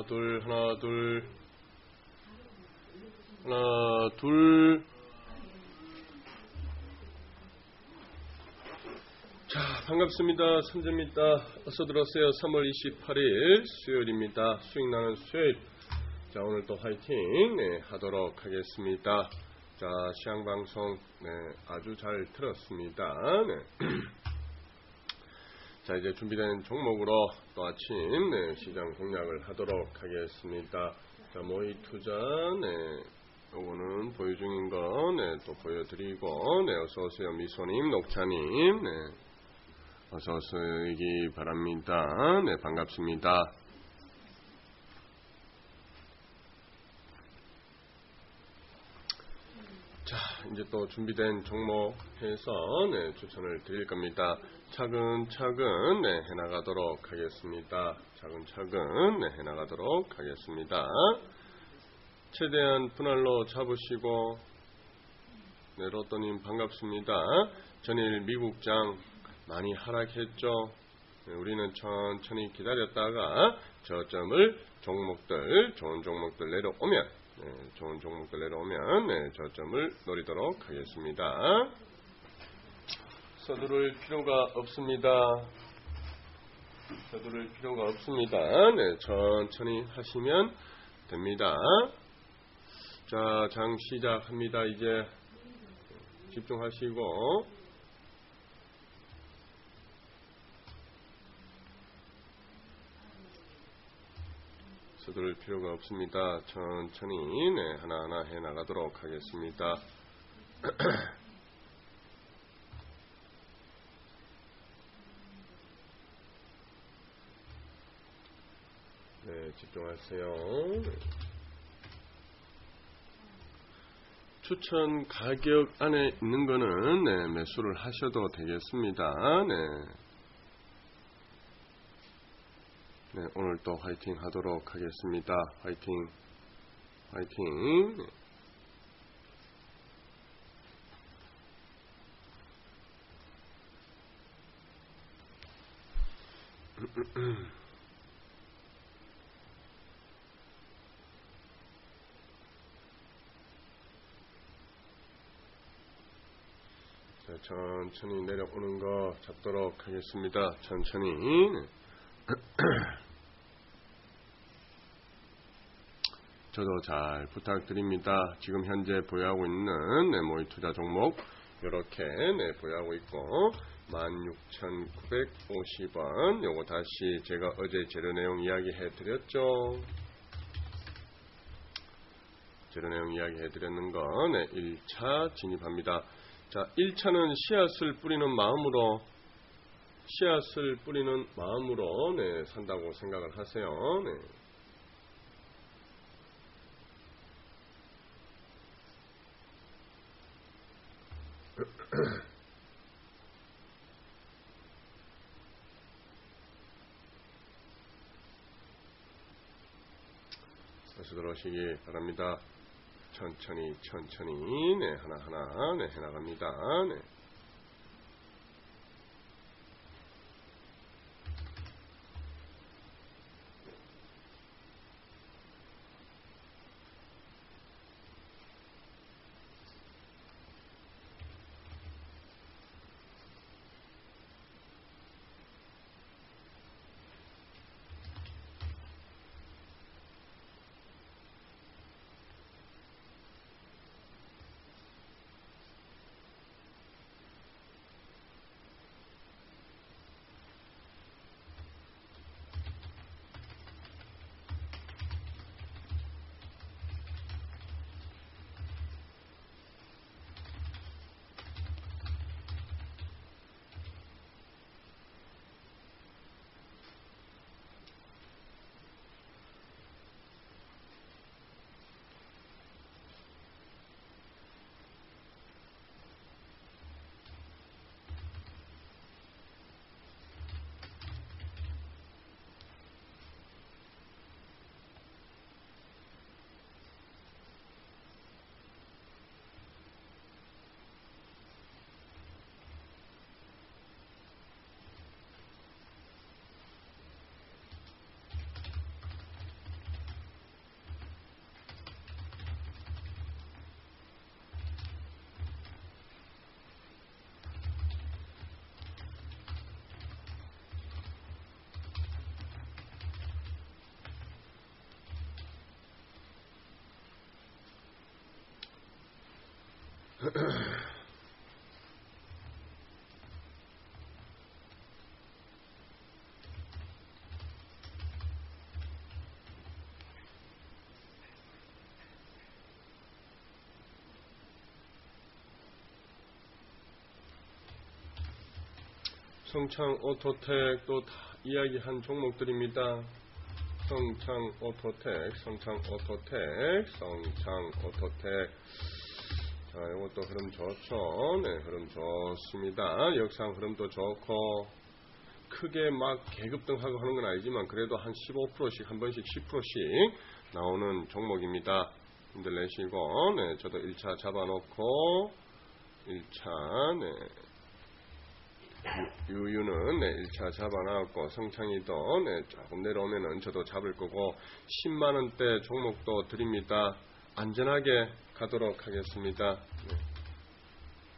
둘, 하나, 둘, 하나, 둘. 자, 반갑습니다. 선재입니다. 어서 들어오세요. 3월 28일 수요일입니다. 수익 나는 수요일. 자, 오늘 또 화이팅 하도록 하겠습니다. 자, 시황방송 아주 잘 들었습니다. 자, 이제 준비된 종목으로 또 아침 시장 공략을 하도록 하겠습니다. 자, 모의 투자 요거는 보유 중인 거 또 보여드리고 어서오세요. 미소님, 녹차님 어서 오시기 바랍니다. 반갑습니다. 자, 이제 또 준비된 종목 해서 추천을 드릴 겁니다. 차근차근 해나가도록 하겠습니다. 차근차근 해나가도록 하겠습니다. 최대한 분할로 잡으시고 로또님 반갑습니다. 전일 미국장 많이 하락했죠. 우리는 천천히 기다렸다가 저점을 좋은 종목들 내려오면 저점을 노리도록 하겠습니다. 서두를 필요가 없습니다. 천천히 하시면 됩니다. 자, 장 시작합니다. 이제 집중하시고 서두를 필요가 없습니다. 천천히 하나하나 해나가도록 하겠습니다. 집중하세요. 추천 가격 안에 있는 거는 매수를 하셔도 되겠습니다. 오늘 또 화이팅 하도록 하겠습니다. 화이팅. 자, 천천히 내려오는 거 잡도록 하겠습니다. 천천히. 저도 잘 부탁드립니다. 지금 현재 보유하고 있는 모의 투자 종목 이렇게 보유하고 있고 16,950원 요거 다시 제가 어제 재료 내용 이야기 해드렸죠. 재료 내용 이야기 해드렸는 거 1차 진입합니다. 자, 1차는 씨앗을 뿌리는 마음으로 산다고 생각을 하세요. 다시 들어오시기 바랍니다. 천천히 하나하나 해나갑니다. 성창 오토텍 또 다 이야기한 종목들입니다. 성창 오토텍. 자, 이것도 흐름 좋죠. 네, 흐름 좋습니다. 역상 흐름도 좋고, 크게 막 계급등하고 하는 건 아니지만, 그래도 한 15%씩, 한 번씩 10%씩 나오는 종목입니다. 힘들내시고, 네, 저도 1차 잡아놓고, 1차, 네. 유유는 네, 1차 잡아놨고, 성창이도 네, 조금 내려오면은 저도 잡을 거고, 10만원대 종목도 드립니다. 안전하게 가도록 하겠습니다. 네.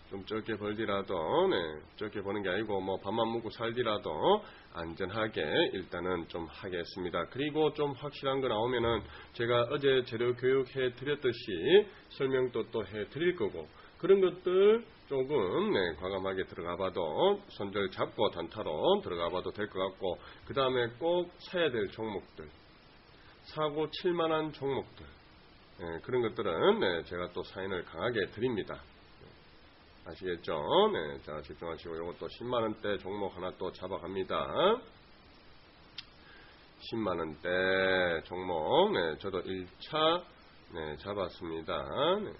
좀 적게 벌디라도, 네, 적게 버는 게 아니고, 뭐, 밥만 먹고 살디라도 안전하게 일단은 좀 하겠습니다. 그리고 좀 확실한 거 나오면은 제가 어제 재료 교육해 드렸듯이 설명도 또 해 드릴 거고, 그런 것들 조금 네, 과감하게 들어가 봐도, 손절 잡고 단타로 들어가 봐도 될 것 같고, 그 다음에 꼭 사야 될 종목들, 사고 칠만한 종목들, 네, 그런 것들은 네, 제가 또 사인을 강하게 드립니다. 네, 아시겠죠? 네, 자, 집중하시고, 이것도 10만원대 종목 하나 또 잡아갑니다. 10만원대 종목, 네, 저도 1차 네, 잡았습니다. 네.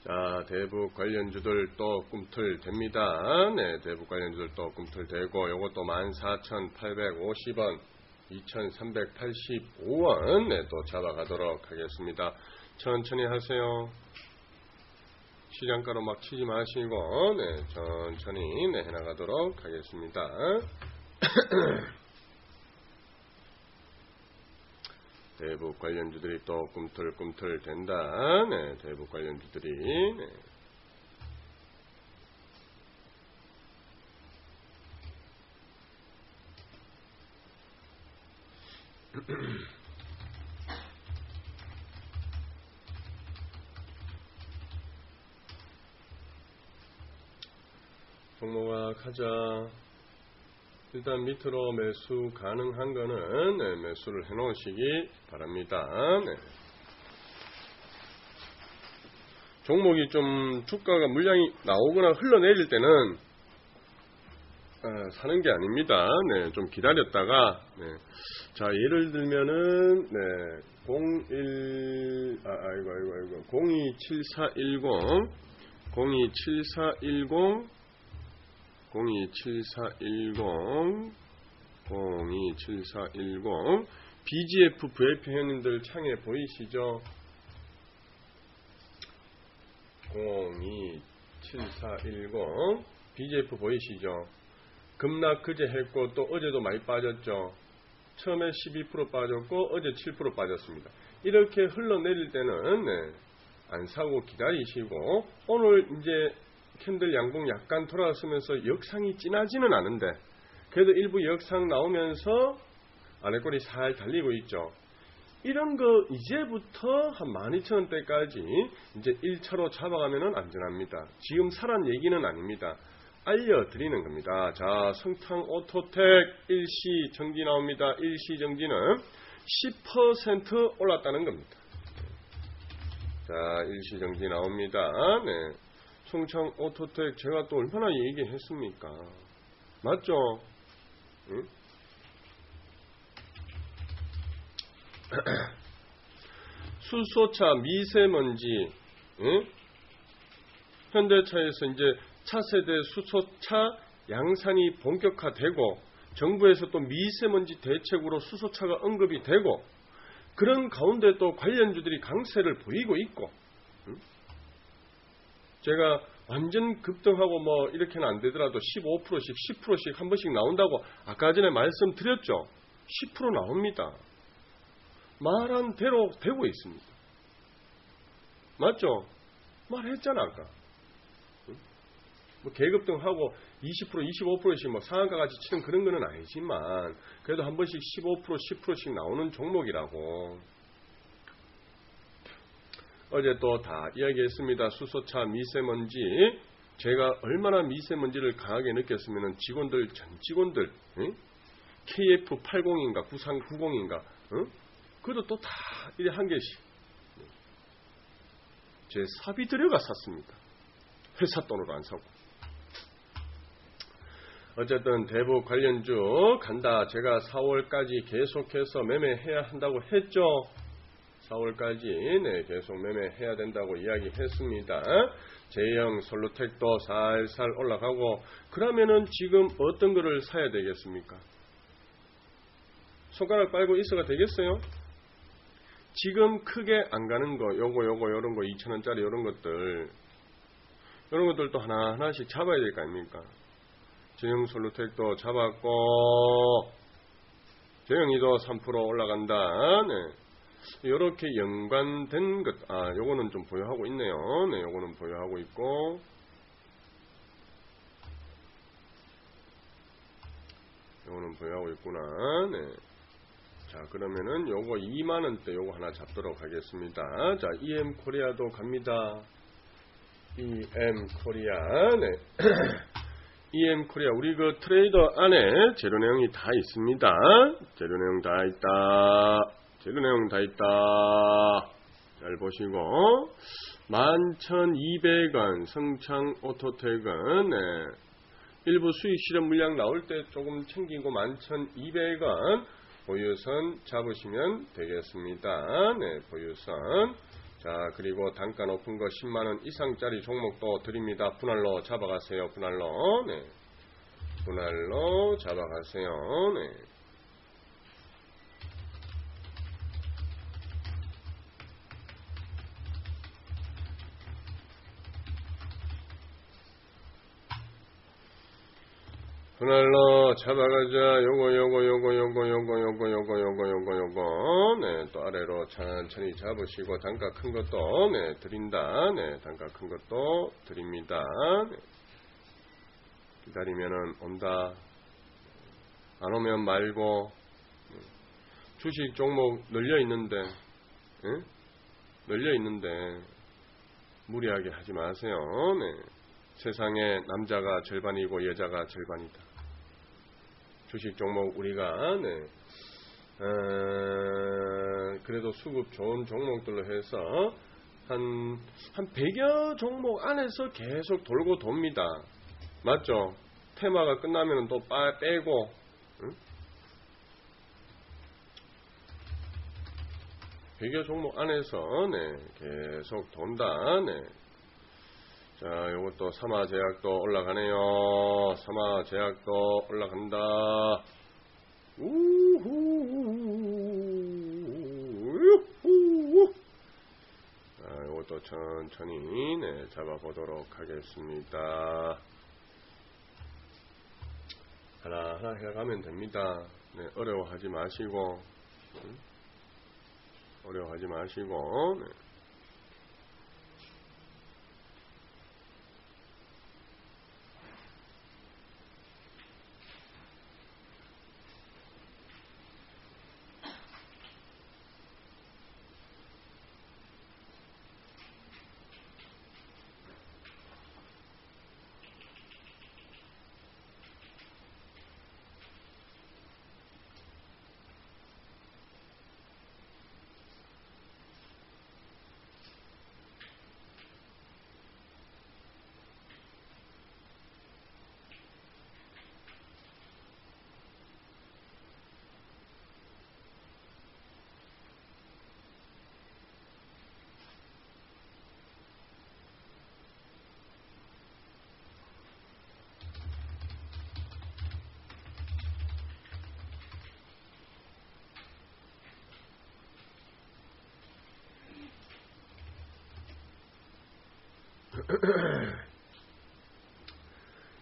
자, 대북 관련주들 또 꿈틀댑니다. 네, 대북 관련주들 또 꿈틀대고, 요것도 14,850원, 2,385원, 네, 또 잡아가도록 하겠습니다. 천천히 하세요. 시장가로 막 치지 마시고, 네, 천천히, 네, 해나가도록 하겠습니다. 대북 관련주들이 또 꿈틀꿈틀 된다. 네, 대북 관련주들이. 네. 종목아 가자. 일단 밑으로 매수 가능한 거는 네, 매수를 해 놓으시기 바랍니다. 네. 종목이 좀 주가가 물량이 나오거나 흘러내릴 때는 사는 게 아닙니다. 네, 좀 기다렸다가 네. 자, 예를 들면은 네, 027410 BGF VIP 회원님들 창에 보이시죠? 027410 BGF 보이시죠? 급락 그제 했고 또 어제도 많이 빠졌죠. 처음에 12% 빠졌고 어제 7% 빠졌습니다. 이렇게 흘러내릴 때는 안 사고 기다리시고 오늘 이제 캔들 양봉 약간 돌아서면서 역상이 진하지는 않은데 그래도 일부 역상 나오면서 아래꼬리 살 달리고 있죠. 이런 거 이제부터 한 12,000원대까지 이제 1차로 잡아가면은 안전합니다. 지금 사란 얘기는 아닙니다. 알려드리는 겁니다. 자, 성탕 오토텍 일시 정지 나옵니다. 일시 정지는 10% 올랐다는 겁니다. 자, 일시 정지 나옵니다. 네. 성창 오토텍 제가 또 얼마나 얘기했습니까? 맞죠? 응? 수소차 미세먼지, 응? 현대차에서 이제 차세대 수소차 양산이 본격화되고 정부에서 또 미세먼지 대책으로 수소차가 언급이 되고 그런 가운데 또 관련주들이 강세를 보이고 있고 제가 완전 급등하고 뭐 이렇게는 안 되더라도 15%씩 10%씩 한 번씩 나온다고 아까 전에 말씀드렸죠. 10% 나옵니다. 말한 대로 되고 있습니다. 맞죠? 말했잖아 아까. 뭐 개급등하고 20% 25%씩 뭐 상한가 같이 치는 그런 거는 아니지만 그래도 한 번씩 15% 10%씩 나오는 종목이라고. 어제 또 다 이야기했습니다. 수소차 미세먼지 제가 얼마나 미세먼지를 강하게 느꼈으면 직원들 전 직원들 KF80인가 9390인가 그것도 또 다 이래 한 개씩 제 사비 들여가 샀습니다. 회사 돈으로 안 사고. 어쨌든 대북 관련주 간다. 제가 4월까지 계속해서 매매해야 한다고 했죠. 4월까지 네, 계속 매매해야 된다고 이야기했습니다. 제형 솔루텍도 살살 올라가고 그러면은 지금 어떤 거를 사야 되겠습니까? 손가락 빨고 있어가 되겠어요? 지금 크게 안 가는 거 요거 요런 거 2,000원짜리 요런 것들 이런 것들도 하나하나씩 잡아야 될 거 아닙니까? 제형 솔루텍도 잡았고 제형이도 3% 올라간다. 네. 이렇게 연관된 것, 요거는 좀 보유하고 있네요. 네, 요거는 보유하고 있고 요거는 보유하고 있구나. 네. 자, 그러면은 요거 2만원대 요거 하나 잡도록 하겠습니다. 자, EM 코리아도 갑니다. EM 코리아. 네. EM 코리아 우리 그 트레이더 안에 재료 내용이 다 있습니다. 재료 내용 다 있다. 재료 내용 다 있다. 잘 보시고 11,200원 성창 오토텍은 네. 일부 수익 실현 물량 나올 때 조금 챙기고 11,200원 보유선 잡으시면 되겠습니다. 네, 보유선. 자, 그리고 단가 높은 거 10만원 이상짜리 종목도 드립니다. 분할로 잡아가세요. 분할로. 네. 분할로 잡아가세요. 네. 분할로 잡아가자. 요거. 네, 또 아래로 천천히 잡으시고, 단가 큰 것도, 네, 드린다. 네, 단가 큰 것도 드립니다. 네. 기다리면은 온다. 안 오면 말고, 주식 종목 늘려 있는데, 예? 늘려 있는데, 무리하게 하지 마세요. 네. 세상에 남자가 절반이고 여자가 절반이다. 주식 종목 우리가 네. 그래도 수급 좋은 종목들로 해서 한 100여 종목 안에서 계속 돌고 돕니다. 맞죠? 테마가 끝나면 또 빼고 응? 100여 종목 안에서 네, 계속 돈다. 네. 자, 요것도 삼화제약도 올라가네요. 삼화제약도 올라간다. 자, 요것도 천천히 네, 잡아보도록 하겠습니다. 하나하나 해가면 됩니다. 네, 어려워하지 마시고, 어려워하지 마시고, 네.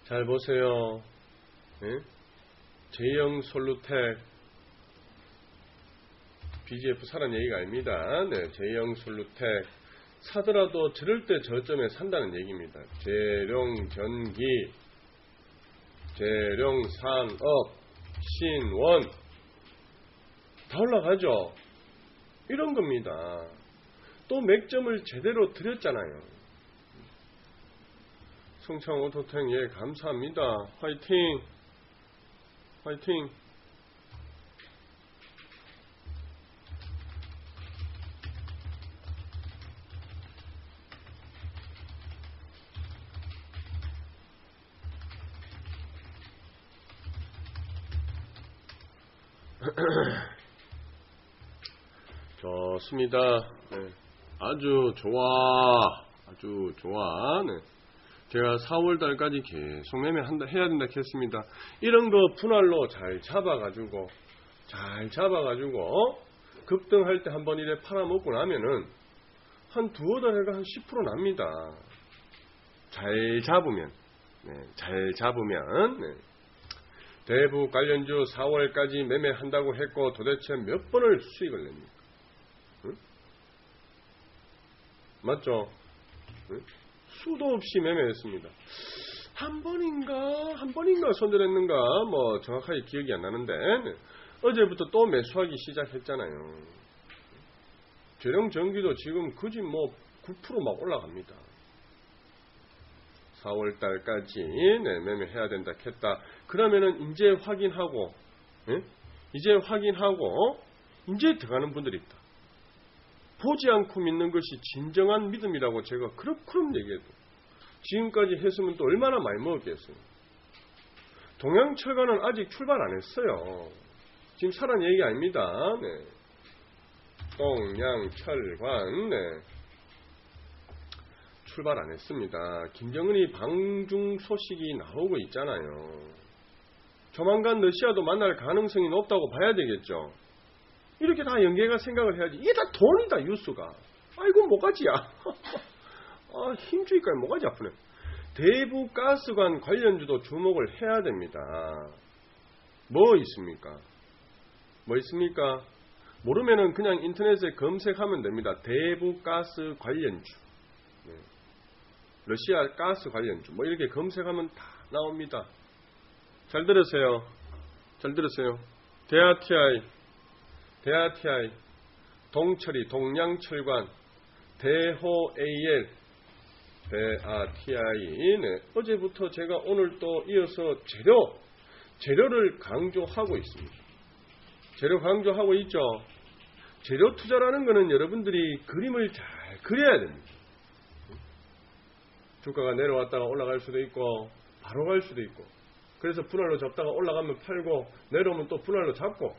잘 보세요. 네? J형 솔루텍 BGF 사라는 얘기가 아닙니다. 네, J형 솔루텍 사더라도 저럴 때 저점에 산다는 얘기입니다. 재룡전기, 재룡산업, 신원 다 올라가죠. 이런 겁니다. 또 맥점을 제대로 드렸잖아요. 성창 오토탱, 예, 감사합니다. 화이팅! 화이팅! 좋습니다. 네. 아주 좋아. 아주 좋아. 네. 제가 4월달까지 계속 매매한다, 해야 된다 했습니다. 이런 거 분할로 잘 잡아가지고, 급등할 때 한번 이래 팔아먹고 나면은, 한 두어 달에가 한 10% 납니다. 잘 잡으면, 네, 잘 잡으면, 네. 대부 관련주 4월까지 매매한다고 했고, 도대체 몇 번을 수익을 냅니까? 응? 맞죠? 응? 수도 없이 매매했습니다. 한 번인가 손절했는가 뭐 정확하게 기억이 안 나는데 어제부터 또 매수하기 시작했잖아요. 재룡전기도 지금 그지 뭐 9% 막 올라갑니다. 4월달까지 네, 매매해야 된다 했다. 그러면은 이제 확인하고 이제 들어가는 분들이 있다. 보지 않고 믿는 것이 진정한 믿음이라고 제가 그렇게 얘기해도 지금까지 했으면 또 얼마나 많이 먹었겠어요. 동양철관은 아직 출발 안 했어요. 지금 사라는 얘기 아닙니다. 네. 동양철관 네. 출발 안 했습니다. 김정은이 방중 소식이 나오고 있잖아요. 조만간 러시아도 만날 가능성이 높다고 봐야 되겠죠. 이렇게 다 연계가 생각을 해야지. 이게 다 돈이다, 뉴스가. 아이고, 뭐가지야. 힘주니까 뭐가지 아프네. 대부 가스관 관련주도 주목을 해야 됩니다. 뭐 있습니까? 모르면은 그냥 인터넷에 검색하면 됩니다. 대부 가스 관련주. 네. 러시아 가스 관련주. 뭐 이렇게 검색하면 다 나옵니다. 잘 들으세요. 대아TI, 동철이, 동양철관, 대호 AL, 대아TI. 네. 어제부터 제가 오늘 또 이어서 재료를 강조하고 있습니다. 재료 강조하고 있죠. 재료 투자라는 것은 여러분들이 그림을 잘 그려야 됩니다. 주가가 내려왔다가 올라갈 수도 있고 바로 갈 수도 있고 그래서 분할로 잡다가 올라가면 팔고 내려오면 또 분할로 잡고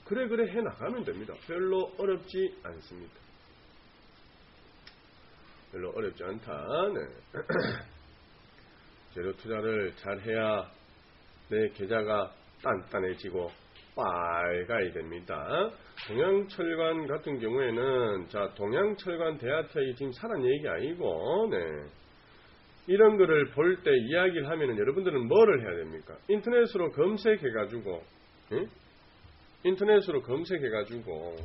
그래 해나가면 됩니다. 별로 어렵지 않습니다. 별로 어렵지 않다. 네. 재료 투자를 잘 해야 내 계좌가 단단해지고 빨가야 됩니다. 동양철관 같은 경우에는 동양철관 대아TI 지금 사란 얘기가 아니고 이런 거를 볼 때 이야기를 하면은 여러분들은 뭐를 해야 됩니까? 인터넷으로 검색해가지고, 응? 인터넷으로 검색해가지고,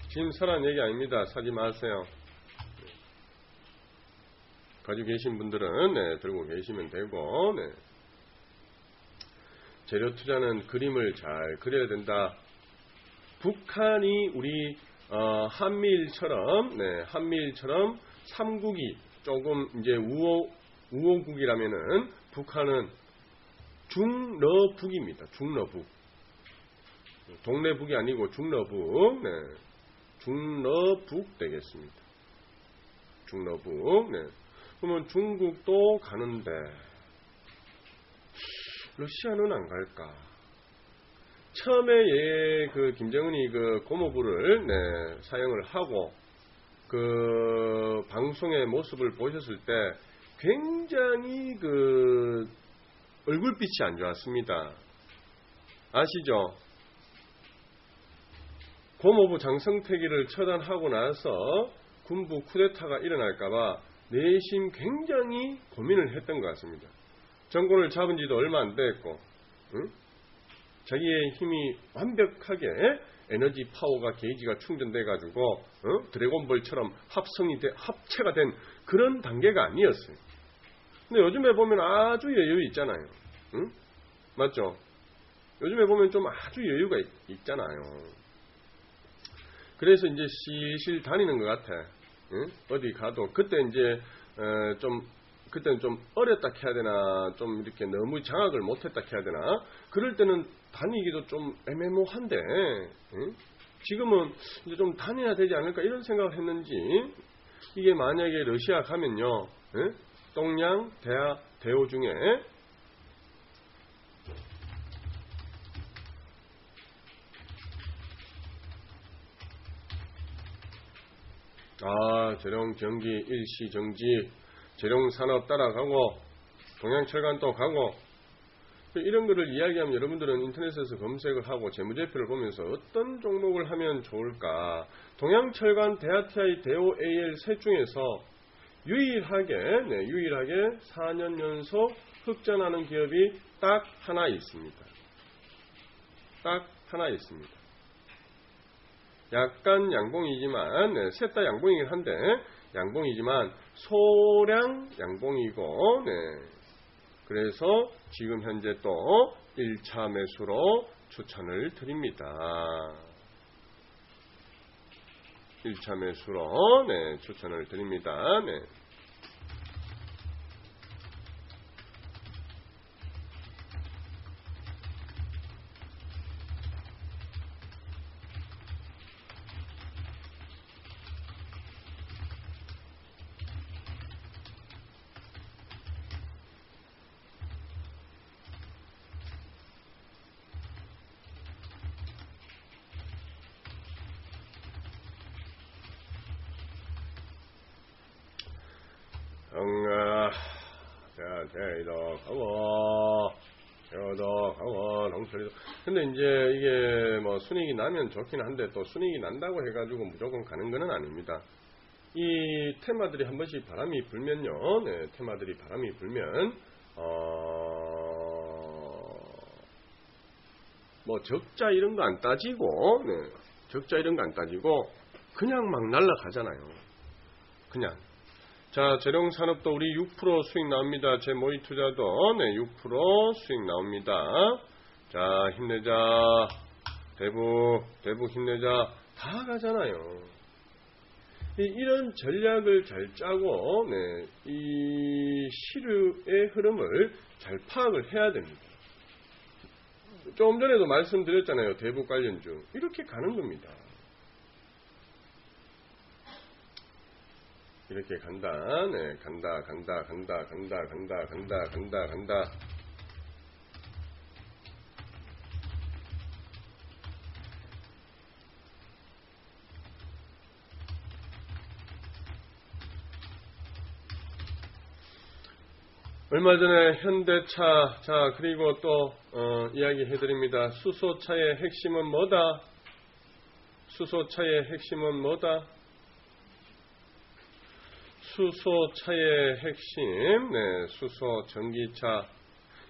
지금 사란 얘기 아닙니다. 사지 마세요. 가지고 계신 분들은 네, 들고 계시면 되고, 네. 재료 투자는 그림을 잘 그려야 된다. 북한이 우리 한미일처럼, 네, 한미일처럼 삼국이 조금 이제 우호국이라면은 북한은 중러북입니다. 중러북. 동래북이 아니고 중러북. 네. 중러북 되겠습니다. 중러북. 네. 그러면 중국도 가는데 러시아는 안 갈까? 처음에 그 김정은이 그 고모부를 네, 사용을 하고 그 방송의 모습을 보셨을 때 굉장히 그 얼굴빛이 안 좋았습니다. 아시죠? 고모부 장성택이를 처단하고 나서 군부 쿠데타가 일어날까봐 내심 굉장히 고민을 했던 것 같습니다. 정권을 잡은 지도 얼마 안 됐고, 응? 자기의 힘이 완벽하게 에너지 파워가 게이지가 충전돼가지고 드래곤볼처럼 합체가 된 그런 단계가 아니었어요. 근데 요즘에 보면 아주 여유 있잖아요. 응? 맞죠? 요즘에 보면 좀 아주 여유가 있잖아요. 그래서 이제 실실 다니는 것 같아. 응? 어디 가도 그때 이제 그때는 좀 어렸다 해야 되나, 좀 이렇게 너무 장악을 못했다 해야 되나, 그럴 때는 다니기도 좀 애매모한데, 응? 지금은 이제 좀 다녀야 되지 않을까 이런 생각을 했는지, 이게 만약에 러시아 가면요, 응? 동양 대호 중에 재룡 경기 일시 정지, 재룡 산업 따라가고 동양철관 또 가고, 이런 거를 이야기하면 여러분들은 인터넷에서 검색을 하고 재무제표를 보면서 어떤 종목을 하면 좋을까? 동양철관, 대하TI, 대호 AL 셋 중에서 유일하게 4년 연속 흑전하는 기업이 딱 하나 있습니다. 딱 하나 있습니다. 약간 양봉이지만, 셋 다 양봉이긴 한데, 양봉이지만 소량 양봉이고, 그래서 지금 현재 또 1차 매수로 추천을 드립니다. 1차 매수로 추천을 드립니다. 네. 대도 가고 동철이도. 근데 이제 이게 뭐 순익이 나면 좋긴 한데, 또 순익이 난다고 해가지고 무조건 가는 건 아닙니다. 이 테마들이 한 번씩 바람이 불면요, 테마들이 바람이 불면 뭐 적자 이런 거 안 따지고, 적자 이런 거 안 따지고 그냥 막 날라가잖아요. 그냥. 자, 재룡산업도 우리 6% 수익 나옵니다. 제 모의 투자도 6% 수익 나옵니다. 자, 힘내자. 대북 힘내자. 다 가잖아요. 이런 전략을 잘 짜고, 이 시류의 흐름을 잘 파악을 해야 됩니다. 조금 전에도 말씀드렸잖아요. 대북 관련주. 이렇게 가는 겁니다. 이렇게 간다. 간다. 얼마 전에 현대차, 자, 그리고 또 이야기 해드립니다. 수소차의 핵심은 뭐다? 수소차의 핵심은 뭐다? 수소차의 핵심, 수소 전기차.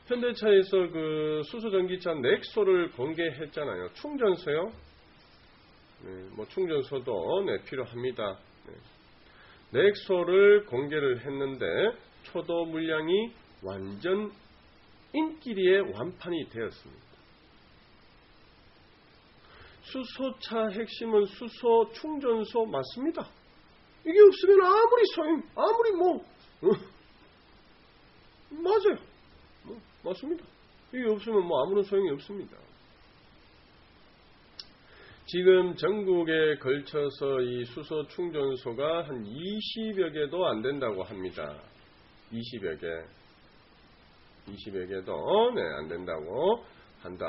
현대차에서 그 수소 전기차 넥소를 공개했잖아요. 충전소요? 뭐 충전소도 필요합니다. 넥소를 공개를 했는데 초도 물량이 완전 인기리에 완판이 되었습니다. 수소차 핵심은 수소 충전소 맞습니다. 이게 없으면 아무리 맞아요. 맞습니다. 이게 없으면 아무런 소용이 없습니다. 지금 전국에 걸쳐서 이 수소 충전소가 한 20여 개도 안 된다고 합니다. 20여 개도 안 된다고 한다.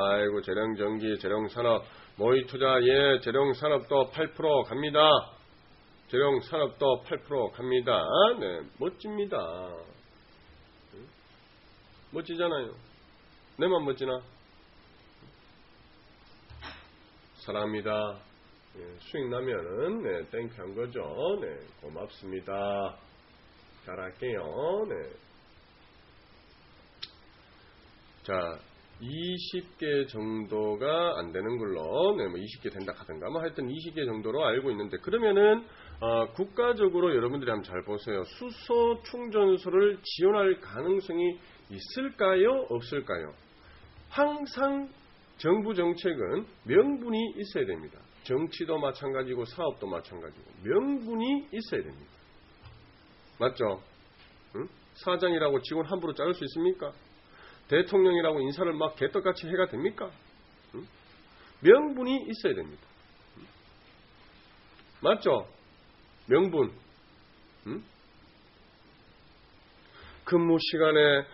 아이고, 재령전기, 재령산업, 모의투자, 재령산업도 8% 갑니다. 재령산업도 8% 갑니다. 멋집니다. 멋지잖아요. 내만 멋지나? 사랑합니다. 수익 나면은 땡큐 한 거죠. 고맙습니다. 잘할게요. 자, 20개 정도가 안 되는 걸로, 20개 된다 하든가, 하여튼 20개 정도로 알고 있는데, 그러면은, 국가적으로 여러분들이 한번 잘 보세요. 수소 충전소를 지원할 가능성이 있을까요? 없을까요? 항상 정부 정책은 명분이 있어야 됩니다. 정치도 마찬가지고 사업도 마찬가지고 명분이 있어야 됩니다. 맞죠? 응? 사장이라고 직원 함부로 자를 수 있습니까? 대통령이라고 인사를 막 개떡같이 해가 됩니까? 응? 명분이 있어야 됩니다. 응? 맞죠? 명분. 응? 근무 시간에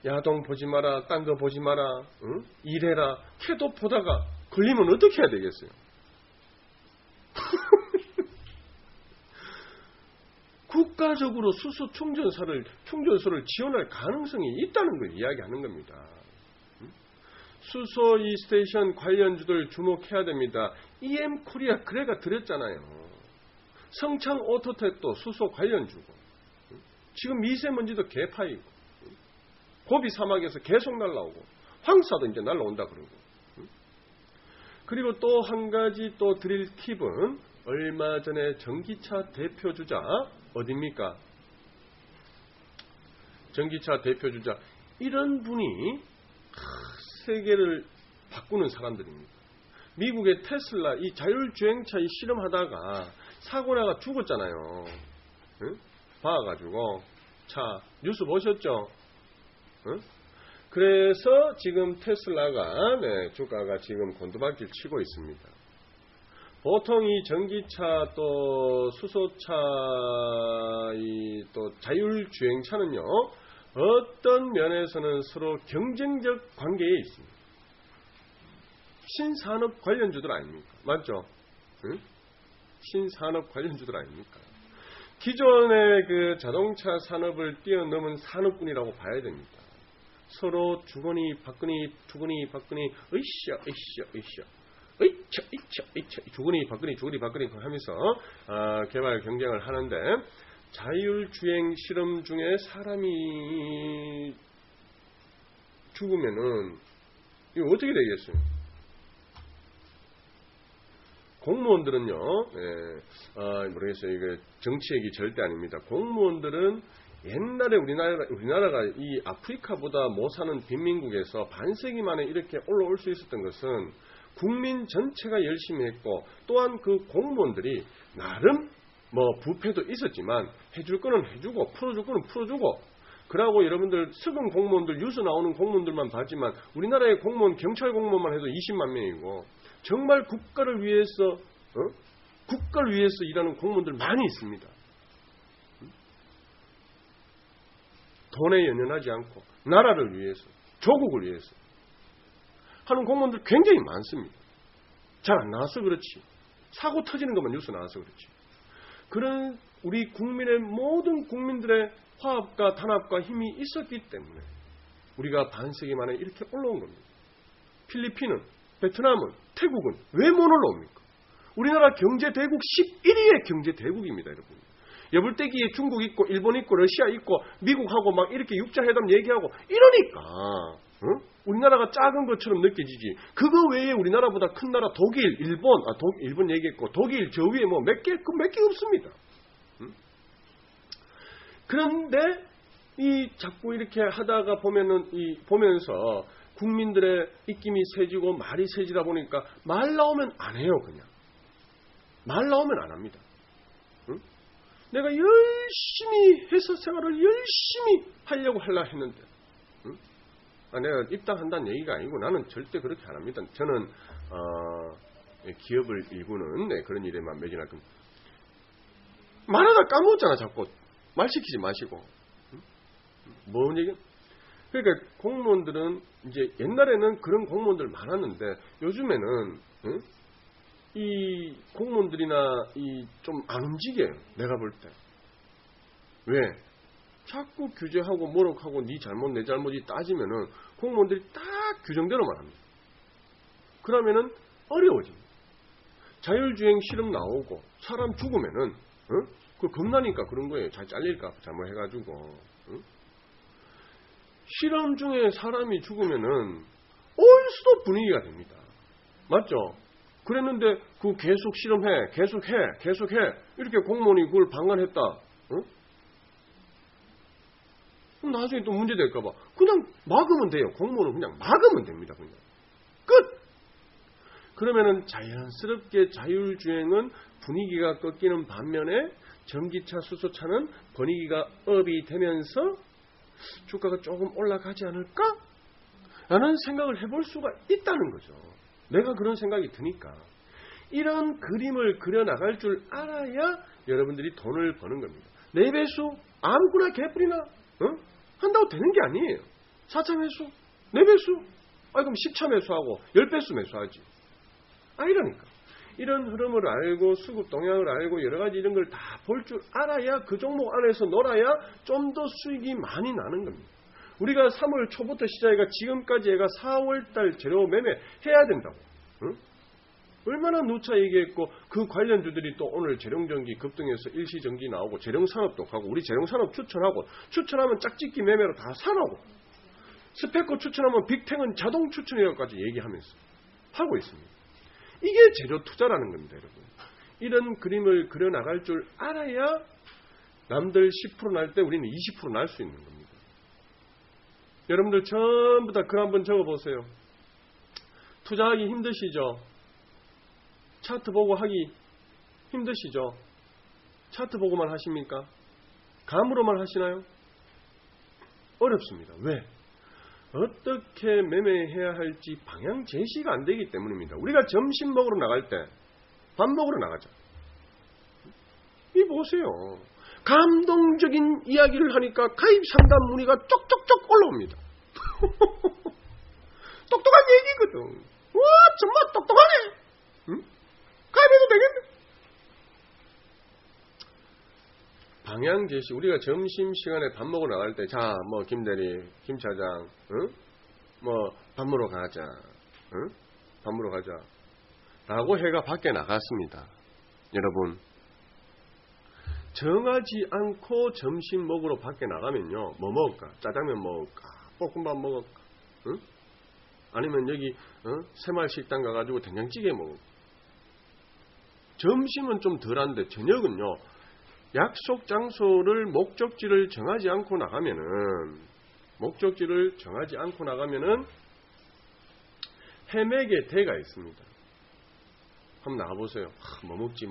야동 보지 마라, 딴 거 보지 마라, 응? 일해라 해도 보다가 걸리면 어떻게 해야 되겠어요? 국가적으로 수소 충전소를 지원할 가능성이 있다는 걸 이야기하는 겁니다. 수소 이 스테이션 관련주들 주목해야 됩니다. EM 코리아 그래가 드렸잖아요. 성창 오토텍도 수소 관련주고, 지금 미세먼지도 개파이고, 고비 사막에서 계속 날라오고, 황사도 이제 날라온다 그러고. 그리고 또 한 가지 또 드릴 팁은, 얼마 전에 전기차 대표주자 어딥니까? 전기차 대표주자, 이런 분이 세계를 바꾸는 사람들입니다. 미국의 테슬라 이 자율주행차 이 실험하다가 사고나가 죽었잖아요. 응? 봐가지고 차 뉴스 보셨죠? 응? 그래서 지금 테슬라가 주가가 지금 곤두박질 치고 있습니다. 보통 이 전기차 또 수소차 이 또 자율주행차는요, 어떤 면에서는 서로 경쟁적 관계에 있습니다. 신산업 관련주들 아닙니까? 맞죠? 응? 신산업 관련주들 아닙니까? 기존의 그 자동차 산업을 뛰어넘은 산업군이라고 봐야 됩니다. 서로 주거니 박거니 으쌰 주거니 박거니 하면서 개발 경쟁을 하는데, 자율주행 실험 중에 사람이 죽으면은 이거 어떻게 되겠어요? 공무원들은요, 모르겠어요. 이거 정치 얘기 절대 아닙니다. 공무원들은 옛날에 우리나라가 이 아프리카보다 못 사는 빈민국에서 반세기 만에 이렇게 올라올 수 있었던 것은 국민 전체가 열심히 했고, 또한 그 공무원들이 나름 부패도 있었지만 해줄 거는 해주고 풀어줄 거는 풀어주고, 그러고 여러분들 석은 공무원들 뉴스 나오는 공무원들만 봤지만 우리나라의 공무원 경찰 공무원만 해도 20만 명이고, 정말 국가를 위해서 일하는 공무원들 많이 있습니다. 돈에 연연하지 않고 나라를 위해서, 조국을 위해서 하는 공무원들 굉장히 많습니다. 잘 안 나와서 그렇지, 사고 터지는 것만 뉴스 나와서 그렇지, 그런 우리 국민의 모든 국민들의 화합과 단합과 힘이 있었기 때문에 우리가 반세기 만에 이렇게 올라온 겁니다. 필리핀은 베트남은, 태국은 왜 못 올라옵니까? 우리나라 경제대국 11위의 경제대국입니다, 여러분. 여불대기에 중국 있고 일본 있고 러시아 있고 미국하고 막 이렇게 육자회담 얘기하고 이러니까 우리나라가 작은 것처럼 느껴지지. 그거 외에 우리나라보다 큰 나라 독일, 일본 얘기했고 독일 저 위에 뭐 몇 개 없습니다. 그런데 이 자꾸 이렇게 하다가 보면서 국민들의 입김이 세지고 말이 세지다 보니까 말 나오면 안 해요. 그냥 말 나오면 안 합니다. 내가 열심히 회사 생활을 열심히 하려고 했는데 내가 입당한다는 얘기가 아니고 나는 절대 그렇게 안 합니다. 저는 기업을 일구는 그런 일에만 매진할 겁니다. 말하다 까먹었잖아. 자꾸 말 시키지 마시고. 뭔 얘기? 그러니까 공무원들은 이제 옛날에는 그런 공무원들 많았는데 요즘에는 이 공무원들이나 좀 안 움직여요. 내가 볼 때. 왜? 자꾸 규제하고 모욕하고 네 잘못 내 잘못이 따지면은 공무원들이 딱 규정대로만 합니다. 그러면은 어려워집니다. 자율주행 실험 나오고 사람 죽으면은 그 겁나니까 그런 거예요. 잘 잘릴까 잘못해가지고. 실험 중에 사람이 죽으면은 올수록 분위기가 됩니다. 맞죠? 그랬는데 그 계속 실험해, 계속해 이렇게 공무원이 그걸 방관했다. 그럼 나중에 또 문제 될까봐 그냥 막으면 돼요. 공무원은 그냥 막으면 됩니다. 그냥 끝. 그러면은 자연스럽게 자율주행은 분위기가 꺾이는 반면에 전기차, 수소차는 분위기가 업이 되면서 주가가 조금 올라가지 않을까? 라는 생각을 해볼 수가 있다는 거죠. 내가 그런 생각이 드니까. 이런 그림을 그려나갈 줄 알아야 여러분들이 돈을 버는 겁니다. 4배수? 아무거나 개뿔이나 한다고 되는 게 아니에요. 4차 매수? 4배수? 그럼 10차 매수하고 10배수 매수하지. 아니라니까. 이런 흐름을 알고 수급 동향을 알고 여러 가지 이런 걸 다 볼 줄 알아야 그 종목 안에서 놀아야 좀 더 수익이 많이 나는 겁니다. 우리가 3월 초부터 시작해가 지금까지 얘가 4월달 재료 매매 해야 된다고. 얼마나 누차 얘기했고 그 관련주들이 또 오늘 재룡전기 급등해서 일시전기 나오고 재룡산업도 가고 우리 재룡산업 추천하고 추천하면 짝짓기 매매로 다 사라고 스펙거 추천하면 빅탱은 자동 추천이라고까지 얘기하면서 하고 있습니다. 이게 재료 투자라는 겁니다. 여러분. 이런 그림을 그려나갈 줄 알아야 남들 10% 날 때 우리는 20% 날 수 있는 겁니다. 여러분들 전부 다 글 한번 적어보세요. 투자하기 힘드시죠? 차트 보고 하기 힘드시죠? 차트 보고만 하십니까? 감으로만 하시나요? 어렵습니다. 왜? 어떻게 매매해야 할지 방향 제시가 안 되기 때문입니다. 우리가 점심 먹으러 나갈 때 밥 먹으러 나가죠. 이 보세요. 감동적인 이야기를 하니까 가입 상담 문의가 쪽쪽쪽 올라옵니다. 똑똑한 얘기거든. 와 정말 똑똑하네. 응? 가입해도 되겠네. 방향 제시. 우리가 점심시간에 밥 먹으러 나갈 때 자 뭐 김대리 김차장 뭐 밥 먹으러 가자. 밥 먹으러 가자. 라고 해가 밖에 나갔습니다. 여러분 정하지 않고 점심 먹으러 밖에 나가면요 뭐 먹을까? 짜장면 먹을까? 볶음밥 먹을까? 아니면 여기 새마을식당 가가지고 된장찌개 먹을까? 점심은 좀 덜한데 저녁은요 약속 장소를 목적지를 정하지 않고 나가면은 헤매게 대가 있습니다. 한번 나가보세요. 뭐 먹지.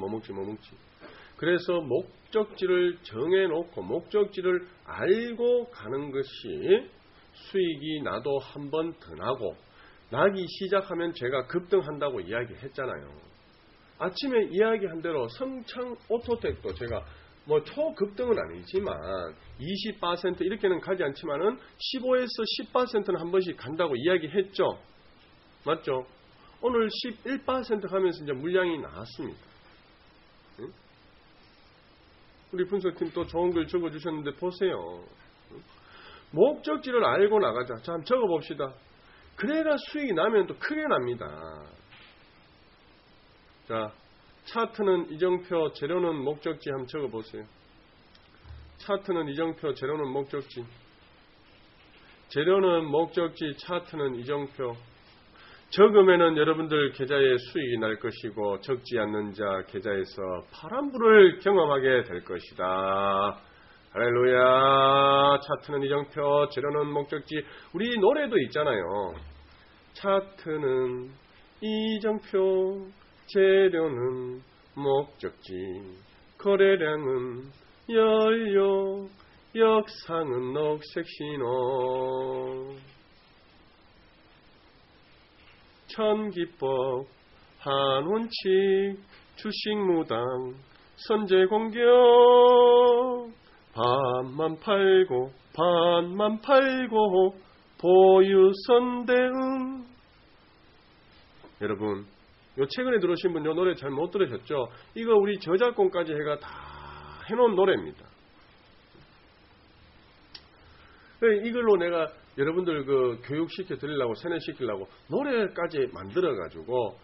그래서 목적지를 정해놓고 목적지를 알고 가는 것이 수익이 나도 한 번 더 나고 나기 시작하면 제가 급등한다고 이야기했잖아요. 아침에 이야기한 대로 성창 오토텍도 제가 뭐 초급등은 아니지만 20% 이렇게는 가지 않지만은 15에서 10%는 한 번씩 간다고 이야기했죠. 맞죠? 오늘 11% 하면서 이제 물량이 나왔습니다. 응? 우리 분석팀 또 좋은 글 적어주셨는데 보세요. 목적지를 알고 나가자. 자, 한번 적어봅시다. 그래가 수익이 나면 또 크게 납니다. 자, 차트는 이정표, 재료는 목적지 한번 적어보세요. 차트는 이정표, 재료는 목적지. 재료는 목적지, 차트는 이정표. 적으면은 여러분들 계좌에 수익이 날 것이고 적지 않는 자 계좌에서 파란불을 경험하게 될 것이다. 할렐루야. 차트는 이정표, 재료는 목적지. 우리 노래도 있잖아요. 차트는 이정표, 재료는 목적지. 거래량은 연료, 역상은 녹색 신호. 천기법, 한원칙, 주식무당, 선제공격. 반만 팔고 보유선대응. 여러분, 요 최근에 들으신 분 요 노래 잘 못 들으셨죠? 이거 우리 저작권까지 해가 다 해놓은 노래입니다. 이걸로 내가 여러분들 그 교육시켜 드리려고, 세뇌시키려고 노래까지 만들어가지고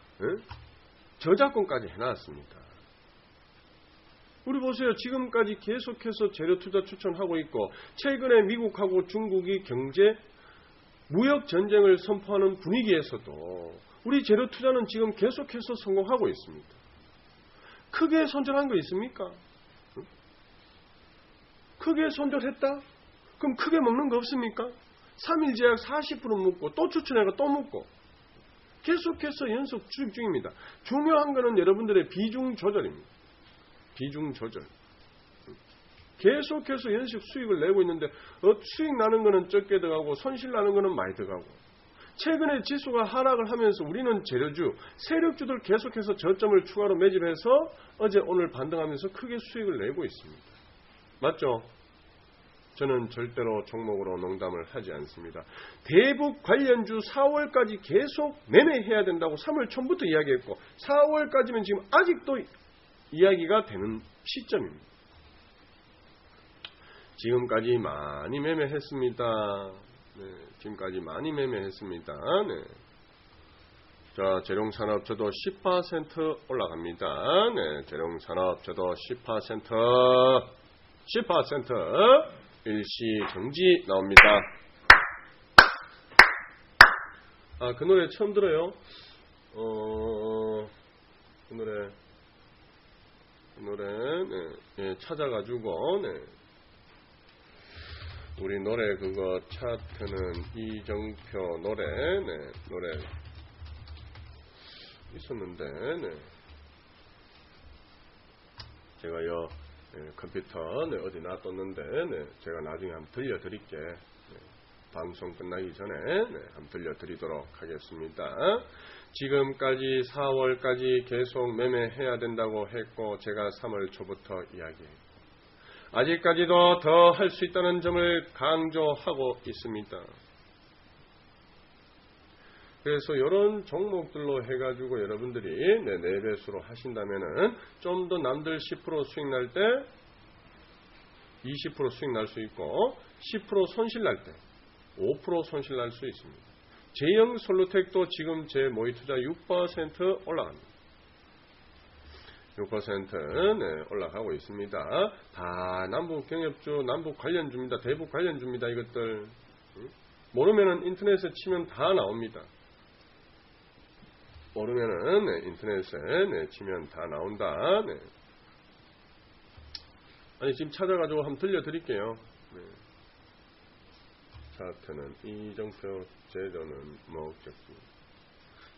저작권까지 해놨습니다. 우리 보세요. 지금까지 계속해서 재료 투자 추천하고 있고, 최근에 미국하고 중국이 경제 무역 전쟁을 선포하는 분위기에서도 우리 재료 투자는 지금 계속해서 성공하고 있습니다. 크게 손절한 거 있습니까? 크게 손절했다? 그럼 크게 먹는 거 없습니까? 3일 제약 40% 묻고 또 추천해가 또 묻고 계속해서 연속 수익 중입니다. 중요한 거는 여러분들의 비중 조절입니다. 비중 조절. 계속해서 연속 수익을 내고 있는데 수익 나는 거는 적게 들어가고 손실 나는 거는 많이 들어가고, 최근에 지수가 하락을 하면서 우리는 재료주, 세력주들 계속해서 저점을 추가로 매집해서 어제 오늘 반등하면서 크게 수익을 내고 있습니다. 맞죠? 저는 절대로 종목으로 농담을 하지 않습니다. 대북 관련주 4월까지 계속 매매해야 된다고 3월 초부터 이야기했고 4월까지면 지금 아직도 이야기가 되는 시점입니다. 지금까지 많이 매매했습니다. 네, 지금까지 많이 매매했습니다. 네. 자, 재룡산업 저도 10% 올라갑니다. 네, 재룡산업 저도 10% 일시 정지 나옵니다. 아, 그 노래 처음 들어요? 그 노래, 네, 예, 찾아가지고, 네. 우리 노래 그거 차트는 이정표 노래, 네, 노래 있었는데, 네. 제가요, 네, 컴퓨터, 네, 어디 놔뒀는데, 네, 제가 나중에 한번 들려드릴게. 네, 방송 끝나기 전에, 네, 한번 들려드리도록 하겠습니다. 지금까지 4월까지 계속 매매해야 된다고 했고, 제가 3월 초부터 이야기했고, 아직까지도 더 할 수 있다는 점을 강조하고 있습니다. 그래서 이런 종목들로 해가지고 여러분들이 4배수로 하신다면은 좀 더 남들 10% 수익 날 때 20% 수익 날 수 있고 10% 손실 날 때 5% 손실 날 수 있습니다. 제형 솔루텍도 지금 제 모의 투자 6% 올라갑니다. 6% 네, 올라가고 있습니다. 다 남북 경협주, 남북 관련주입니다. 대북 관련주입니다. 이것들 모르면은 인터넷에 치면 다 나옵니다. 모르면은 네, 인터넷에 네, 치면 다 나온다. 네. 아니 지금 찾아가지고 한번 들려드릴게요. 네. 차트는 이정표, 재료는 목적지.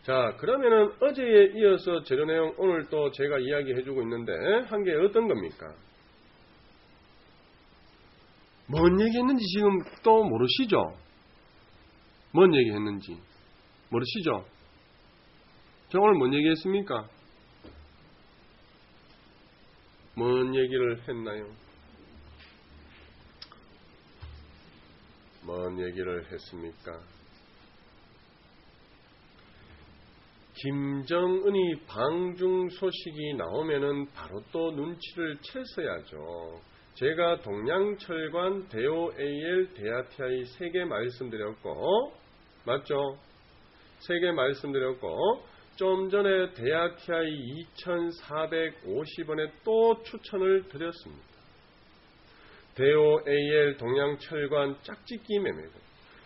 자, 그러면은 어제에 이어서 재료 내용 오늘 또 제가 이야기해주고 있는데 한 게 어떤 겁니까? 뭔 얘기했는지 지금 또 모르시죠? 뭔 얘기했는지 모르시죠? 저 오늘 뭔 얘기했습니까? 뭔 얘기를 했나요? 뭔 얘기를 했습니까? 김정은이 방중 소식이 나오면은 바로 또 눈치를 채서야죠. 제가 동양철관, 대오 AL, 대아TI 3개 말씀드렸고, 맞죠? 3개 말씀드렸고 좀 전에 대하TI 2,450원에 또 추천을 드렸습니다. 대오 AL 동양철관 짝짓기 매매고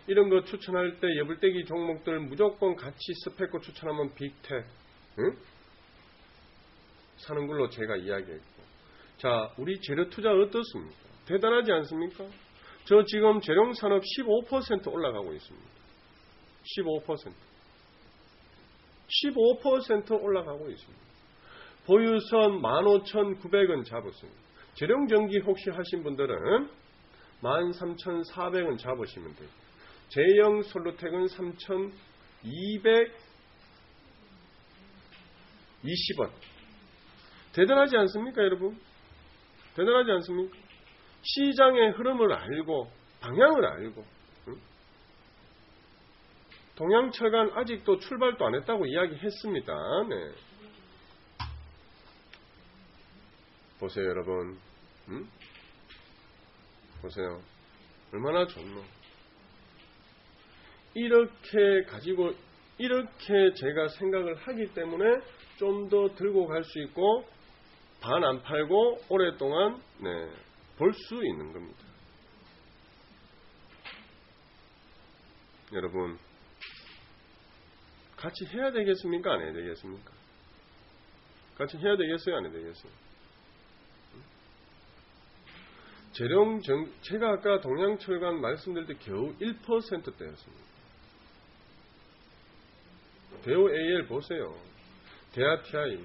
이런 거 추천할 때 여불떼기 종목들 무조건 같이 스펙고 추천하면 빅텍 응? 사는 걸로 제가 이야기했고 자 우리 재료 투자 어떻습니까? 대단하지 않습니까? 저 지금 재룡산업 15% 올라가고 있습니다. 15% 올라가고 있습니다. 보유선 15,900원 잡았습니다. 재룡전기 혹시 하신 분들은 13,400원 잡으시면 돼요. 제형 솔루텍은 3,220원. 대단하지 않습니까, 여러분? 대단하지 않습니까? 시장의 흐름을 알고 방향을 알고 응? 동양철관 아직도 출발도 안 했다고 이야기했습니다. 네. 보세요, 여러분. 응? 보세요. 얼마나 좋노. 이렇게 가지고 이렇게 제가 생각을 하기 때문에 좀 더 들고 갈 수 있고 반 안 팔고 오랫동안 볼 수 있는 겁니다. 여러분 같이 해야 되겠습니까? 안 해야 되겠습니까? 같이 해야 되겠어요? 안 해야 되겠어요? 제가 아까 동양철관 말씀드릴 때 겨우 1%대였습니다. 대우 AL 보세요. 대하TI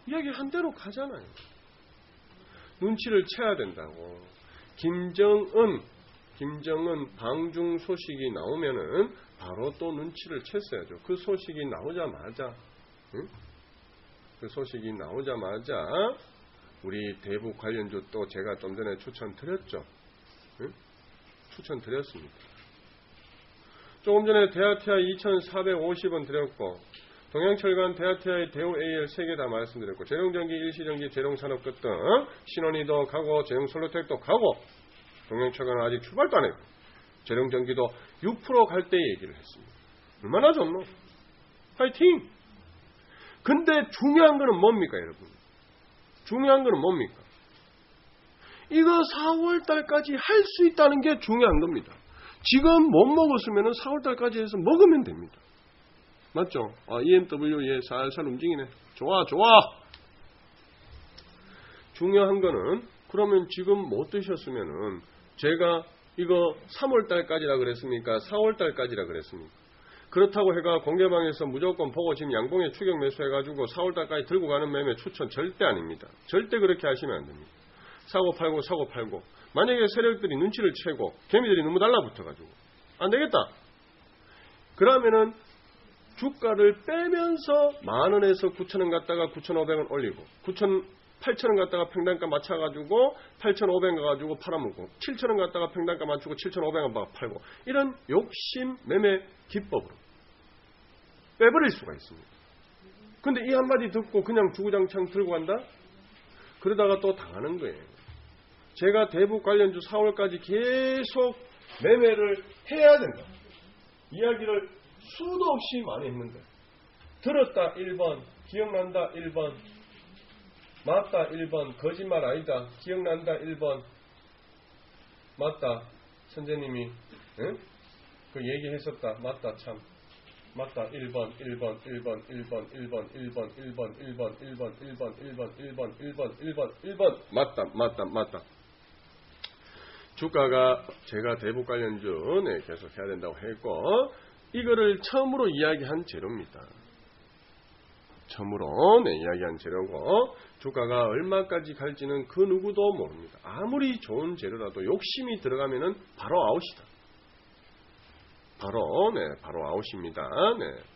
이야기 한 대로 가잖아요. 눈치를 채야 된다고. 김정은 방중 소식이 나오면은 바로 또 눈치를 챘어야죠. 그 소식이 나오자마자 우리 대북 관련주 또 제가 좀 전에 추천드렸죠. 추천드렸습니다. 조금 전에 대하TI 2,450원 드렸고 동양철관, 대하TI, 대우 AL 3개 다 말씀드렸고 재룡전기, 일시전기, 재룡산업급 등 신원이도 가고 재룡솔루텍도 가고 동양철관은 아직 출발도 안 했고 재룡전기도 6% 갈 때 얘기를 했습니다. 얼마나 좋노? 파이팅! 근데 중요한 거는 뭡니까, 여러분? 중요한 거는 뭡니까? 이거 4월달까지 할 수 있다는 게 중요한 겁니다. 지금 못 먹었으면 4월달까지 해서 먹으면 됩니다. 맞죠? EMW 예, 살살 움직이네. 좋아. 중요한 거는 그러면 지금 못 드셨으면은 제가 이거 3월달까지라 그랬습니까? 4월달까지라 그랬습니까? 그렇다고 해가 공개방에서 무조건 보고 지금 양봉에 추격 매수해가지고 4월달까지 들고 가는 매매 추천 절대 아닙니다. 절대 그렇게 하시면 안 됩니다. 사고 팔고 만약에 세력들이 눈치를 채고 개미들이 너무 달라붙어가지고 안 되겠다. 그러면은 주가를 빼면서 10,000원에서 9,000원 갔다가 9,500원 올리고 8,000원 갔다가 평단가 맞춰가지고 8,500원 가가지고 팔아먹고 7,000원 갔다가 평단가 맞추고 7,500원 팔고 이런 욕심 매매 기법으로 빼버릴 수가 있습니다. 근데 이 한마디 듣고 그냥 주구장창 들고 간다? 그러다가 또 당하는 거예요. 제가 대북 관련주 4월까지 계속 매매를 해야 된다. 이야기를 수도 없이 많이 했는데 들었다 1번, 기억난다 1번, 맞다 1번, 거짓말 아니다, 기억난다 1번, 맞다 선생님이 응? 그 얘기했었다, 맞다 참, 맞다 1번 맞다. 주가가 제가 대북 관련주 계속 해야 된다고 했고 이거를 처음으로 이야기한 재료입니다. 처음으로 이야기한 재료고 주가가 얼마까지 갈지는 그 누구도 모릅니다. 아무리 좋은 재료라도 욕심이 들어가면은 바로 아웃이다. 바로 아웃입니다.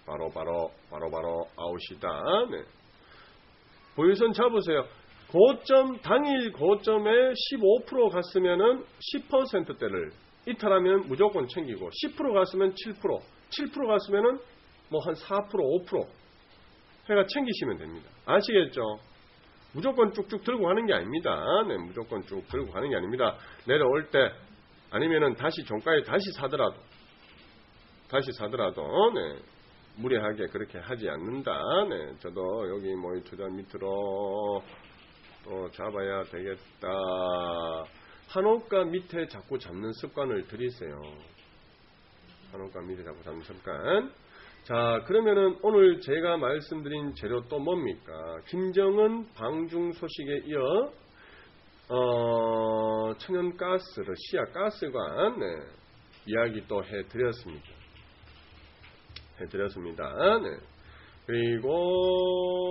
바로 아웃이다. 보유선 잡으세요. 당일 고점에 15% 갔으면은 10%대를 이탈하면 무조건 챙기고 10% 갔으면 7% 갔으면은 뭐 한 4%, 5% 해가 챙기시면 됩니다. 아시겠죠? 무조건 쭉쭉 들고 가는 게 아닙니다. 무조건 쭉 들고 가는 게 아닙니다. 내려올 때 아니면은 다시 종가에 다시 사더라도 다시 사더라도 네, 무리하게 그렇게 하지 않는다. 네, 저도 여기 뭐 투자 밑으로 또 잡아야 되겠다. 한옥가 밑에 자꾸 잡는 습관을 들이세요. 한옥가 밑에 자꾸 잡는 습관. 자, 그러면은 오늘 제가 말씀드린 재료 또 뭡니까? 김정은 방중 소식에 이어 천연가스, 러시아 가스관 네, 이야기 또 해드렸습니다. 네. 그리고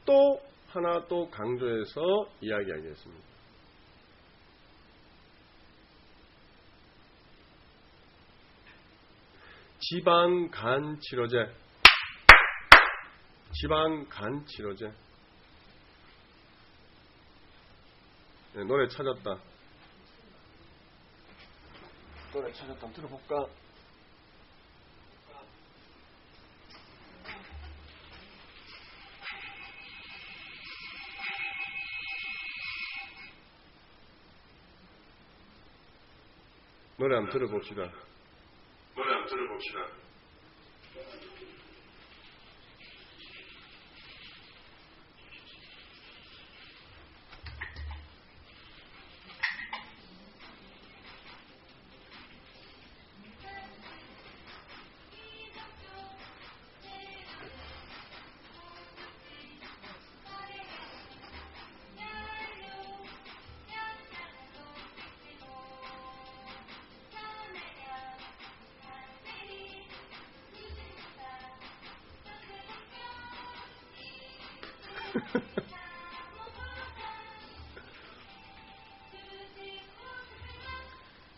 또 하나 또 강조해서 이야기하겠습니다. 지방간 치료제. 네, 노래 찾았다. 들어볼까? 노래 한번 들어봅시다.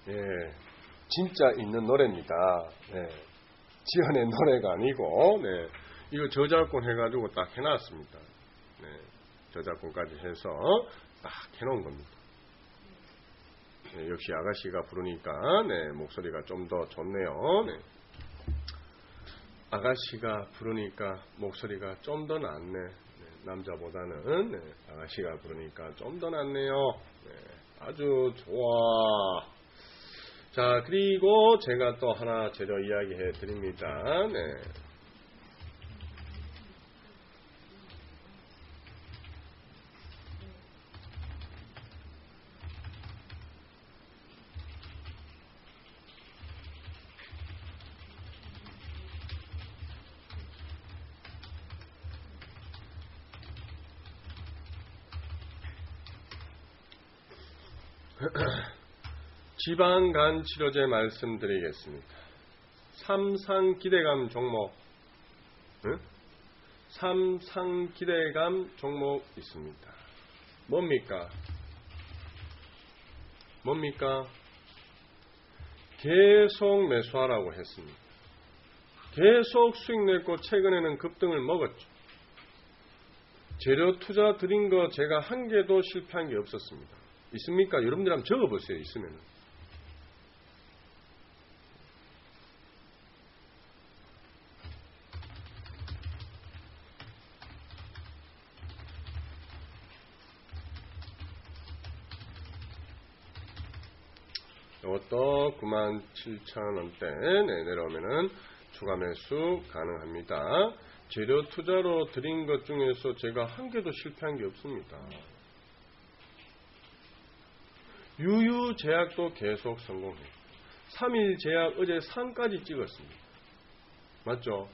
예, 진짜 있는 노래입니다. 네, 지어낸 노래가 아니고, 네, 이거 저작권 해가지고 딱 해놨습니다. 네, 저작권까지 해서 딱 해놓은 겁니다. 네, 역시 아가씨가 부르니까, 네, 목소리가 좀 더 좋네요. 네. 아가씨가 부르니까 목소리가 좀 더 낫네. 네, 남자보다는 네, 아가씨가 부르니까 좀 더 낫네요. 네, 아주 좋아. 자, 그리고 제가 또 하나 재료 이야기해 드립니다. 네. 지방간 치료제 말씀드리겠습니다. 삼상기대감 종목, 삼상기대감 종목 있습니다. 뭡니까? 계속 매수하라고 했습니다. 계속 수익 냈고 최근에는 급등을 먹었죠. 재료 투자 드린 거 제가 한 개도 실패한 게 없었습니다. 있습니까? 여러분들 한번 적어보세요. 있으면. 이것도 97,000원대 내려오면은 추가 매수 가능합니다. 재료 투자로 드린 것 중에서 제가 한 개도 실패한 게 없습니다. 유유제약도 계속 성공해요. 3일제약 어제 상까지 찍었습니다. 맞죠?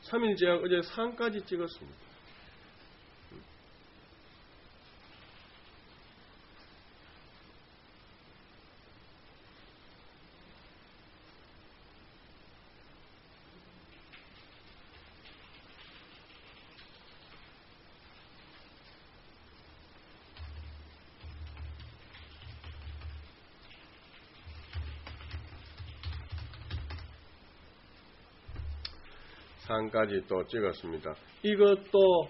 3일제약 어제 상까지 찍었습니다. 상까지 또 찍었습니다. 이것도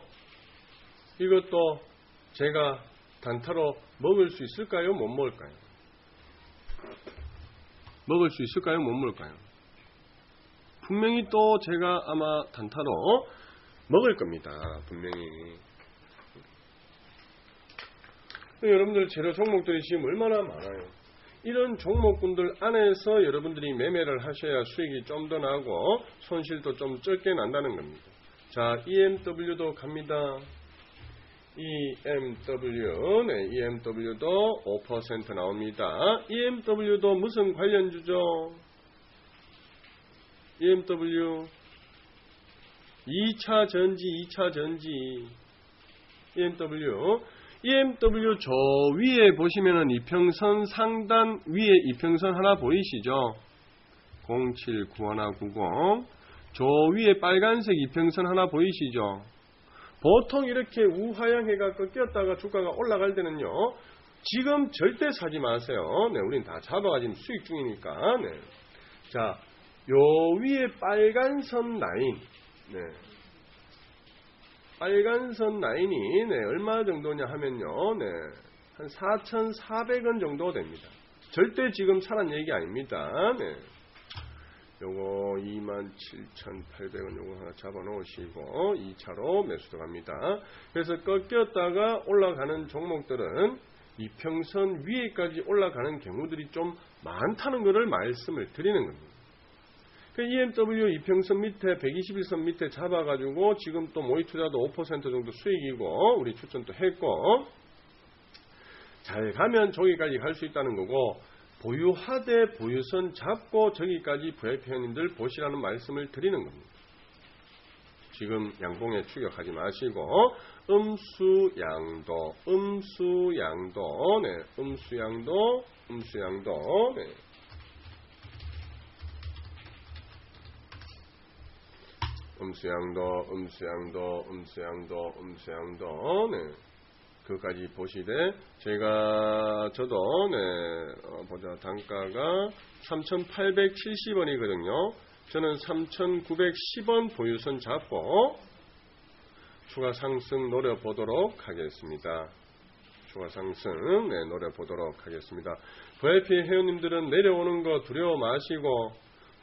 제가 단타로 먹을 수 있을까요? 못 먹을까요? 먹을 수 있을까요? 못 먹을까요? 분명히 또 제가 아마 단타로 먹을 겁니다. 분명히. 여러분들 재료 종목들이 지금 얼마나 많아요. 이런 종목군들 안에서 여러분들이 매매를 하셔야 수익이 좀 더 나고 손실도 좀 적게 난다는 겁니다. 자, EMW도 갑니다. EMW, 네, EMW도 5% 나옵니다. EMW도 무슨 관련주죠? EMW 2차 전지 EMW 저 위에 보시면은 이평선 상단 위에 이평선 하나 보이시죠? 079190 저 위에 빨간색 이평선 하나 보이시죠? 보통 이렇게 우하향해가 꺾였다가 주가가 올라갈 때는요, 지금 절대 사지 마세요. 네, 우린 다 잡아가지고 수익 중이니까. 네. 자, 요 위에 빨간선 라인, 네. 빨간선 라인이, 네, 얼마 정도냐 하면요, 네, 한 4,400원 정도 됩니다. 절대 지금 사란 얘기 아닙니다. 네. 요거 27,800원 요거 하나 잡아 놓으시고 2차로 매수 들어갑니다. 그래서 꺾였다가 올라가는 종목들은 이평선 위에까지 올라가는 경우들이 좀 많다는 것을 말씀을 드리는 겁니다. EMW 이평선 밑에 121선 밑에 잡아가지고 지금 또 모의 투자도 5% 정도 수익이고 우리 추천도 했고 잘 가면 저기까지 갈 수 있다는 거고 보유하되 보유선 잡고 저기까지 VIP 회원님들 보시라는 말씀을 드리는 겁니다. 지금 양봉에 추격하지 마시고 음수양도 네, 음수양도 네. 음수양도 네. 그까지 보시되 저도 네, 보자 단가가 3,870원이거든요. 저는 3,910원 보유선 잡고 추가 상승 노려보도록 하겠습니다. VIP 회원님들은 내려오는 거 두려워 마시고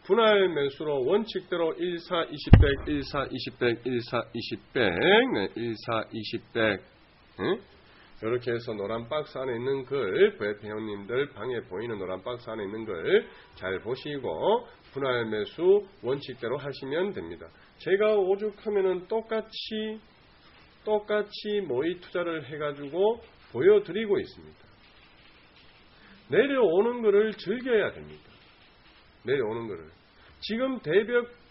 분할 매수로 원칙대로 14, 20백, 14, 20백, 14, 20백, 네, 14, 20백, 이렇게 해서 노란 박스 안에 있는 글, VIP 회원님들 방에 보이는 노란 박스 안에 있는 글 잘 보시고 분할 매수 원칙대로 하시면 됩니다. 제가 오죽하면은 똑같이 모의 투자를 해가지고 보여드리고 있습니다. 내려오는 거를 즐겨야 됩니다. 내려오는 거를. 지금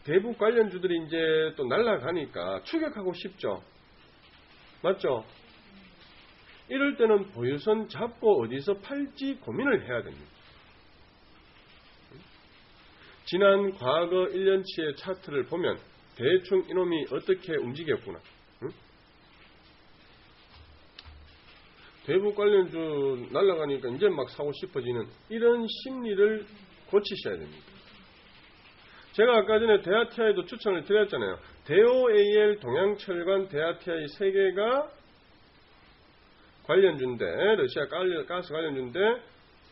대북 관련주들이 이제 또 날아가니까 추격하고 싶죠. 맞죠? 이럴 때는 보유선 잡고 어디서 팔지 고민을 해야 됩니다. 지난 과거 1년치의 차트를 보면 대충 이놈이 어떻게 움직였구나. 대북 관련주 날아가니까 이제 막 사고 싶어지는 이런 심리를 고치셔야 됩니다. 제가 아까 전에 대아티아이도 추천을 드렸잖아요. 대오AL, 동양철관, 대아티아이 3개가 관련주인데, 러시아 가스 관련주인데,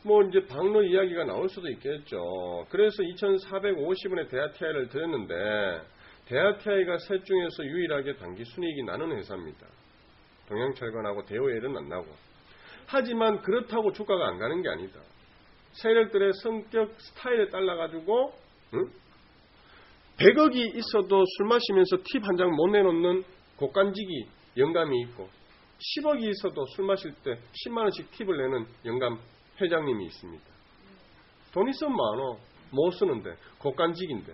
뭐 이제 방로 이야기가 나올 수도 있겠죠. 그래서 2,450원에 대아티아이를 드렸는데, 대아티아이가 셋 중에서 유일하게 단기 순이익이 나는 회사입니다. 동양철관하고 대오AL은 안 나고. 하지만 그렇다고 주가가 안 가는 게 아니다. 세력들의 성격, 스타일에 따라가지고, 100억이 있어도 술 마시면서 팁 한 장 못 내놓는 고간지기 영감이 있고 10억이 있어도 술 마실 때 10만원씩 팁을 내는 영감 회장님이 있습니다. 돈 있으면 많어. 못 쓰는데 고간지기인데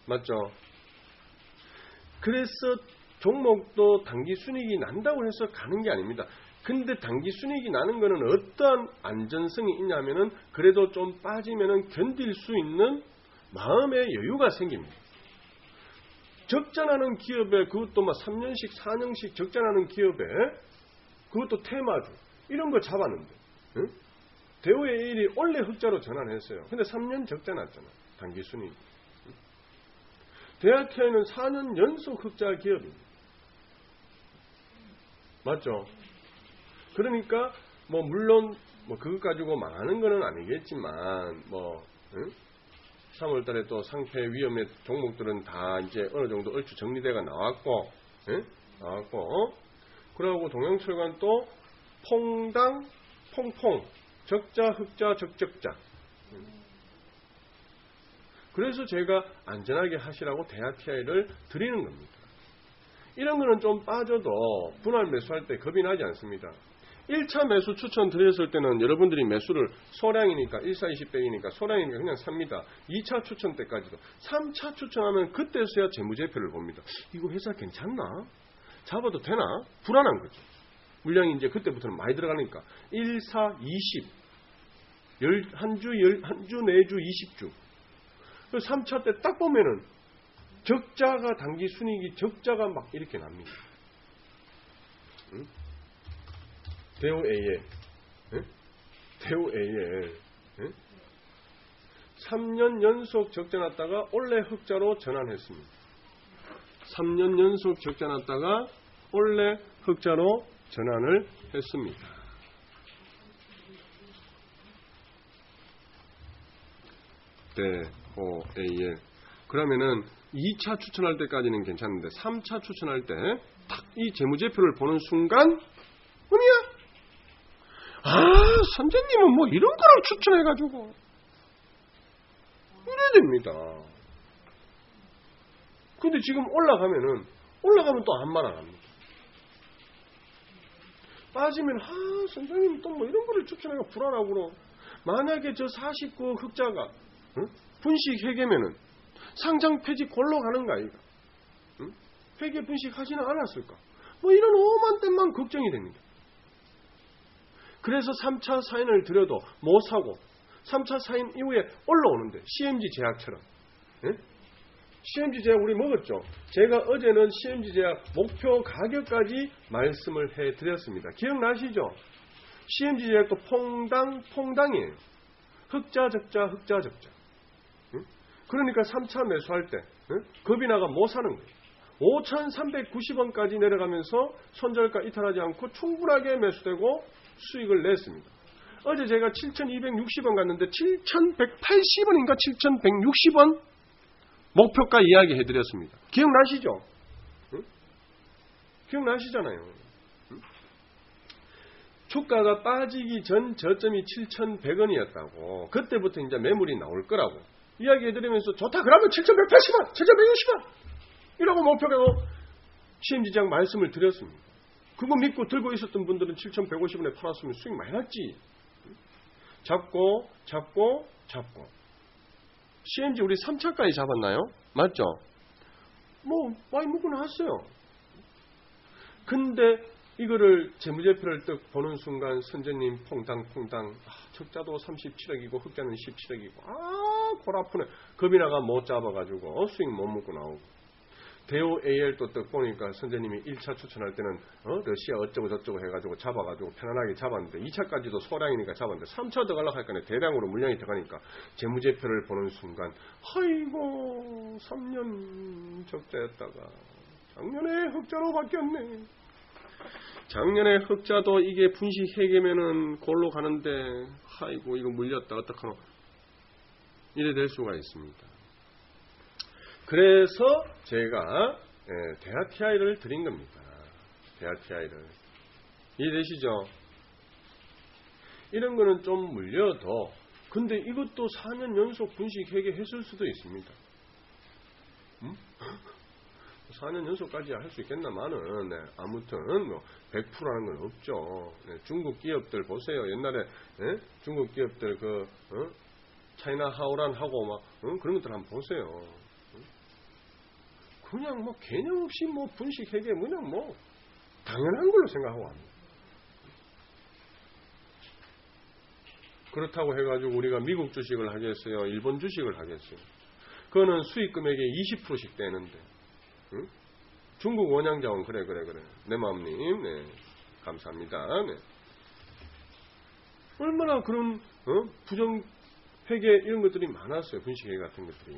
맞죠? 그래서 종목도 단기 순이익이 난다고 해서 가는 게 아닙니다. 근데 단기 순이익이 나는 거는 어떠한 안전성이 있냐면은 그래도 좀 빠지면은 견딜 수 있는 마음의 여유가 생깁니다. 적자나는 기업에 그것도 막 3년씩 4년씩 적자나는 기업에 그것도 테마주 이런 거 잡았는데 대우AL이 원래 흑자로 전환했어요. 근데 3년 적자 났잖아. 단기 순이익. 대아티아이는 4년 연속 흑자 기업입니다. 맞죠? 그러니까 뭐 물론 뭐 그것 가지고 망하는 거는 아니겠지만 뭐 3월달에 또 상패 위험의 종목들은 다 이제 어느 정도 얼추 정리돼가 나왔고 나왔고, 그러고 동영철관 또 퐁당, 퐁퐁, 적자, 흑자, 적적자. 그래서 제가 안전하게 하시라고 대하TI를 드리는 겁니다. 이런 거는 좀 빠져도 분할 매수할 때 겁이 나지 않습니다. 1차 매수 추천 드렸을 때는 여러분들이 매수를 소량이니까 1,4,20백이니까 소량이니까 그냥 삽니다. 2차 추천 때까지도. 3차 추천하면 그때서야 재무제표를 봅니다. 이거 회사 괜찮나? 잡아도 되나? 불안한 거죠. 물량이 이제 그때부터는 많이 들어가니까 1, 4, 20 한 주, 4주, 20주. 3차 때 딱 보면은 적자가 단기 순이익이 적자가 막 이렇게 납니다. 응? 대우 AL, 응? 대우 AL, 응? 3년 연속 적자 났다가 올해 흑자로 전환했습니다. 3년 연속 적자 났다가 올해 흑자로 전환을 했습니다. 대우 AL. 그러면은 2차 추천할 때까지는 괜찮은데 3차 추천할 때 딱 이 재무제표를 보는 순간 뭐냐? 선생님은 뭐 이런 거를 추천해가지고 이래야 됩니다. 근데 지금 올라가면 또 아무 말 안 합니다. 빠지면 선생님 또 뭐 이런 거를 추천해가 불안하구나. 만약에 저 49 흑자가 분식 회계면은 상장 폐지 골로 가는가 이거? 회계 분식 하지는 않았을까? 뭐 이런 오만 때만 걱정이 됩니다. 그래서 3차 사인을 드려도 못 사고 3차 사인 이후에 올라오는데 CMG 제약처럼 CMG 제약 우리 먹었죠? 제가 어제는 CMG 제약 목표 가격까지 말씀을 해드렸습니다. 기억나시죠? CMG 제약도 퐁당이에요. 흑자 적자 흑자 적자. 그러니까 3차 매수할 때 겁이 나가 못 사는 거예요. 5,390원까지 내려가면서 손절가 이탈하지 않고 충분하게 매수되고 수익을 냈습니다. 어제 제가 7,260원 갔는데 7,180원인가 7,160원 목표가 이야기 해드렸습니다. 기억나시죠? 기억나시잖아요. 주가가 빠지기 전 저점이 7,100원이었다고 그때부터 이제 매물이 나올 거라고 이야기해드리면서 좋다 그러면 7,180원 7,160원 이라고 목표가고 CMG장 말씀을 드렸습니다. 그거 믿고 들고 있었던 분들은 7,150원에 팔았으면 수익 많이 났지. 잡고 CMG 우리 3차까지 잡았나요? 맞죠? 뭐 많이 먹고 나왔어요. 근데 이거를 재무제표를 딱 보는 순간 선생님 퐁당 적자도 37억이고 흑자는 17억이고 골 아프네. 겁이 나가 못 잡아가지고 수익 못 먹고 나오고. 대우 AL도 딱 보니까 선생님이 1차 추천할 때는 러시아 어쩌고 저쩌고 해가지고 잡아가지고 편안하게 잡았는데 2차까지도 소량이니까 잡았는데 3차 더 가려고 하니까 대량으로 물량이 들어가니까 재무제표를 보는 순간 아이고 3년 적자였다가 작년에 흑자로 바뀌었네. 작년에 흑자도 이게 분식 회계면은 골로 가는데 아이고 이거 물렸다 어떡하노 이래 될 수가 있습니다. 그래서 제가 대하TI를 드린 겁니다. 대하TI를 이해되시죠? 이런 거는 좀 물려도 근데 이것도 4년 연속 분식 회계했을 수도 있습니다. 4년 연속까지 할 수 있겠나마는 아무튼 뭐 100%라는 건 없죠. 중국 기업들 보세요. 옛날에 중국 기업들 차이나 하오란 하고 막 그런 것들 한번 보세요. 그냥 뭐 개념 없이 뭐 분식 회계 그냥 뭐 당연한 걸로 생각하고 합니다. 그렇다고 해가지고 우리가 미국 주식을 하겠어요? 일본 주식을 하겠어요? 그거는 수익 금액의 20%씩 떼는데 중국 원양자원 그래 내 마음님 감사합니다. 얼마나 그런 부정 회계 이런 것들이 많았어요. 분식 회계 같은 것들이.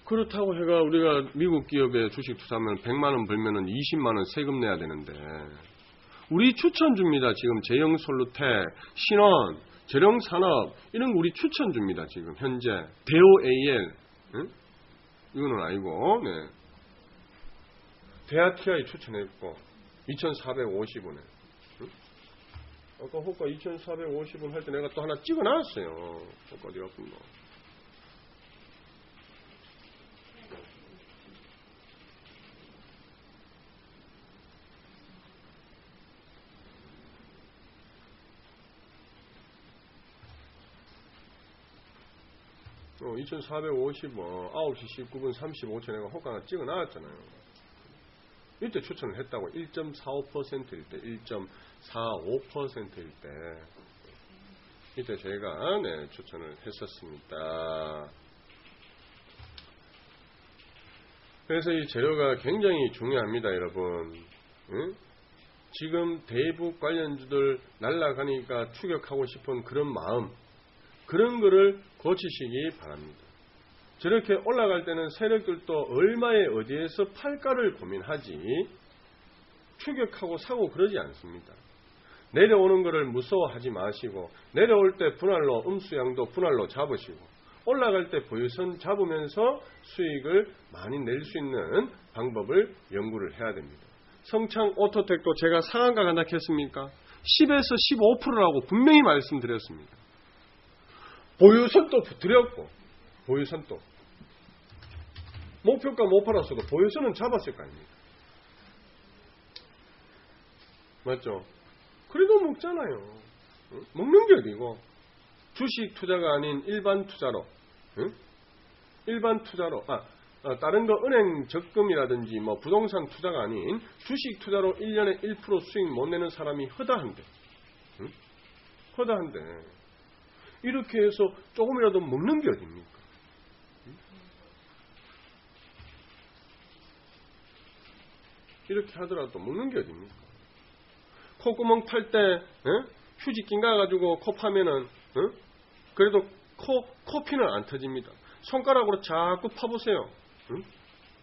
그렇다고 해가 우리가 미국 기업에 주식 투자하면 100만원 벌면은 20만원 세금 내야 되는데 우리 추천 줍니다. 지금 제형솔루텍, 신원, 재령산업 이런 거 우리 추천 줍니다. 지금 현재 대우 AL 이거는 아니고, 네. 대하TI 추천했고, 2450원에. 응? 아까 호가 2450원 할 때 내가 또 하나 찍어 놨어요. 호가 어디 갔구나. 어, 2450원, 9시 19분 35초 내가 호가 하나 찍어 놨잖아요. 이때 추천을 했다고. 1.45%일 때, 1.45%일 때. 이때 제가, 네, 추천을 했었습니다. 그래서 이 재료가 굉장히 중요합니다, 여러분. 응? 지금 대북 관련주들 날아가니까 추격하고 싶은 그런 마음, 그런 거를 고치시기 바랍니다. 저렇게 올라갈 때는 세력들도 얼마에 어디에서 팔까를 고민하지 추격하고 사고 그러지 않습니다. 내려오는 것을 무서워하지 마시고 내려올 때 분할로 음수양도 분할로 잡으시고 올라갈 때 보유선 잡으면서 수익을 많이 낼 수 있는 방법을 연구를 해야 됩니다. 성창 오토텍도 제가 상한가 간다 했습니까? 10에서 15%라고 분명히 말씀드렸습니다. 보유선도 드렸고 보유선도 목표가 못 팔았어도 보유선은 잡았을 거 아닙니까? 맞죠? 그래도 먹잖아요. 응? 먹는 게 어디고 주식 투자가 아닌 일반 투자로, 응? 일반 투자로, 다른 거 은행 적금이라든지 뭐 부동산 투자가 아닌 주식 투자로 1년에 1% 수익 못 내는 사람이 허다한데, 응? 허다한데 이렇게 해서 조금이라도 먹는 게 어딥니까? 응? 이렇게 하더라도 먹는 게 어딥니까? 콧구멍 팔 때 휴지 낀 가 가지고 코 파면은 그래도 코피는 안 터집니다. 손가락으로 자꾸 파보세요.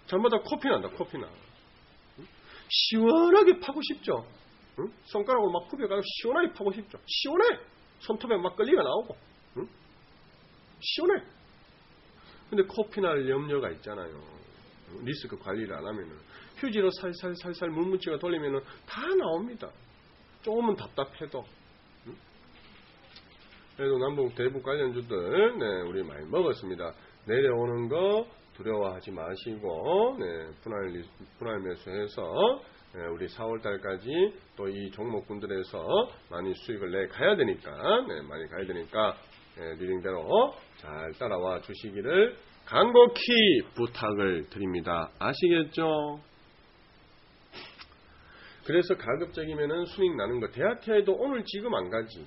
잘못하 코피 난다. 코피 나. 시원하게 파고 싶죠. 손가락으로 막 후벼가지고 시원하게 파고 싶죠. 시원해. 손톱에 막 끌리가 나오고. 시원해. 근데 코피 날 염려가 있잖아요. 리스크 관리를 안 하면은 휴지로 살살 물뭉치가 돌리면은 다 나옵니다. 조금은 답답해도. 그래도 남북 대북 관련주들, 네, 우리 많이 먹었습니다. 내려오는 거 두려워하지 마시고, 네, 분할 매수해서, 네, 우리 4월달까지 또 이 종목군들에서 많이 수익을 내 가야 되니까, 네, 많이 가야 되니까, 네, 리딩대로 잘 따라와 주시기를 간곡히 부탁을 드립니다. 아시겠죠? 그래서 가급적이면은 수익 나는 거. 대하TI도 오늘 지금 안 가지.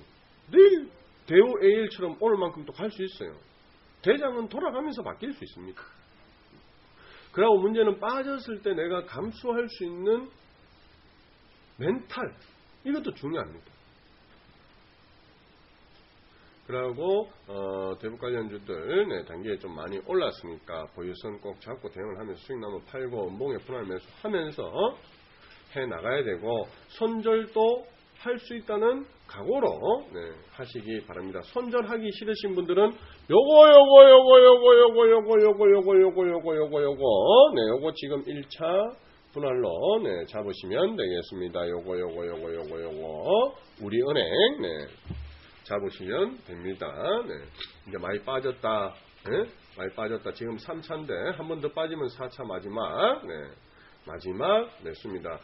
내일 대우 AL처럼 오늘만큼 또 갈 수 있어요. 대장은 돌아가면서 바뀔 수 있습니다. 그리고 문제는 빠졌을 때 내가 감수할 수 있는 멘탈. 이것도 중요합니다. 그리고 대북 관련주들, 네, 단기에 좀 많이 올랐으니까 보유선 꼭 잡고 대응을 하면서 수익 나면 팔고 음봉에 분할 매수하면서 해 나가야 되고 손절도 할 수 있다는 각오로, 네, 하시기 바랍니다. 손절하기 싫으신 분들은 요거 네, 요거 지금 1차 분할로, 네, 잡으시면 되겠습니다. 요거 우리 은행, 네, 잡으시면 됩니다. 네, 이제 많이 빠졌다. 네? 많이 빠졌다. 지금 3차인데 한 번 더 빠지면 4차 마지막. 네. 마지막 매수입니다.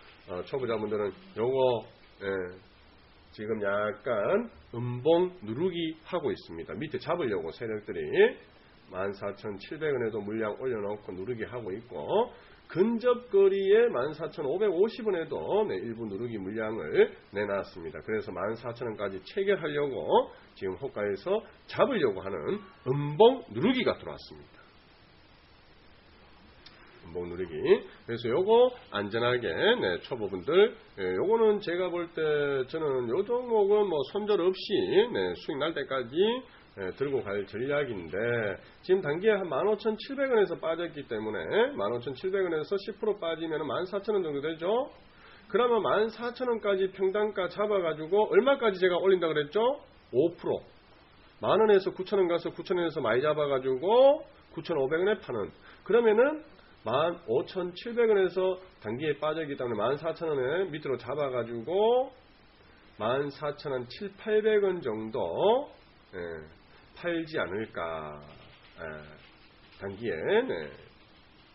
초보자분들은 요거, 네, 지금 약간 음봉 누르기 하고 있습니다. 밑에 잡으려고 세력들이 14,700원에도 물량 올려놓고 누르기 하고 있고 근접거리에 14,550원에도 네, 일부 누르기 물량을 내놨습니다. 그래서 14,000원까지 체결하려고 지금 호가에서 잡으려고 하는 음봉 누르기가 들어왔습니다. 음봉 누르기. 그래서 요거 안전하게, 네, 초보분들, 예, 요거는 제가 볼 때 저는 요 종목은 뭐 손절 없이, 네, 수익 날 때까지, 예, 들고 갈 전략인데 지금 단기에 한 15,700원에서 빠졌기 때문에 15,700원에서 10% 빠지면 14,000원 정도 되죠. 그러면 14,000원까지 평단가 잡아가지고 얼마까지 제가 올린다 그랬죠? 5%. 만원에서 9,000원 가서 9,000원에서 많이 잡아가지고 9,500원에 파는. 그러면은 15,700원에서 단기에 빠져있기 때문에 14,000원에 밑으로 잡아가지고 14,700원 정도 팔지 않을까. 단기에.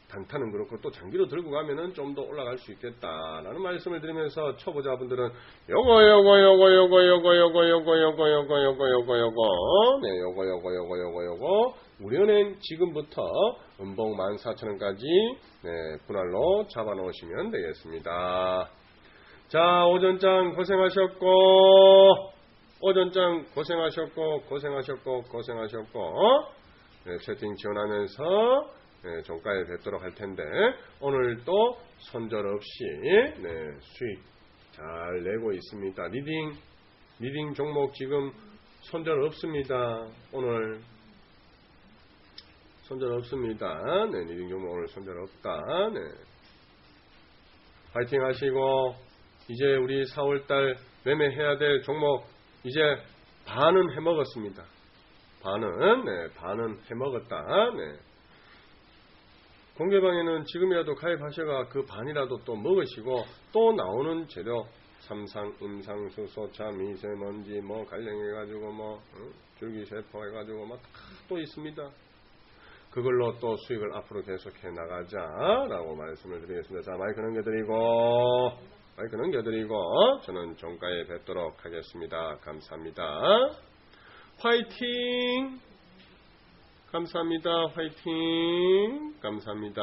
단타는 그렇고 또 장기로 들고 가면은 좀 더 올라갈 수 있겠다라는 말씀을 드리면서 초보자분들은 요거 우려낸 지금부터 음봉 14,000원까지 분할로 잡아 놓으시면 되겠습니다. 자, 오전장 고생하셨고 채팅 지원하면서 종가에 뵙도록 할 텐데 오늘도 손절없이 수익 잘 내고 있습니다. 리딩 종목 지금 손절 없습니다. 오늘 손절 없습니다. 리딩 종목 오늘 손절 없다. 파이팅 하시고 이제 우리 4월달 매매해야 될 종목 이제 반은 해먹었습니다. 반은 해먹었다. 공개방에는 지금이라도 가입하셔가 그 반이라도 또 먹으시고 또 나오는 재료 삼상, 임상, 수소차, 미세먼지 뭐 관련해가지고 줄기세포 해가지고 또 있습니다. 그걸로 또 수익을 앞으로 계속해 나가자라고 말씀을 드리겠습니다. 자, 마이크 넘겨드리고 저는 종가에 뵙도록 하겠습니다. 감사합니다. 화이팅! 감사합니다. 화이팅! 감사합니다.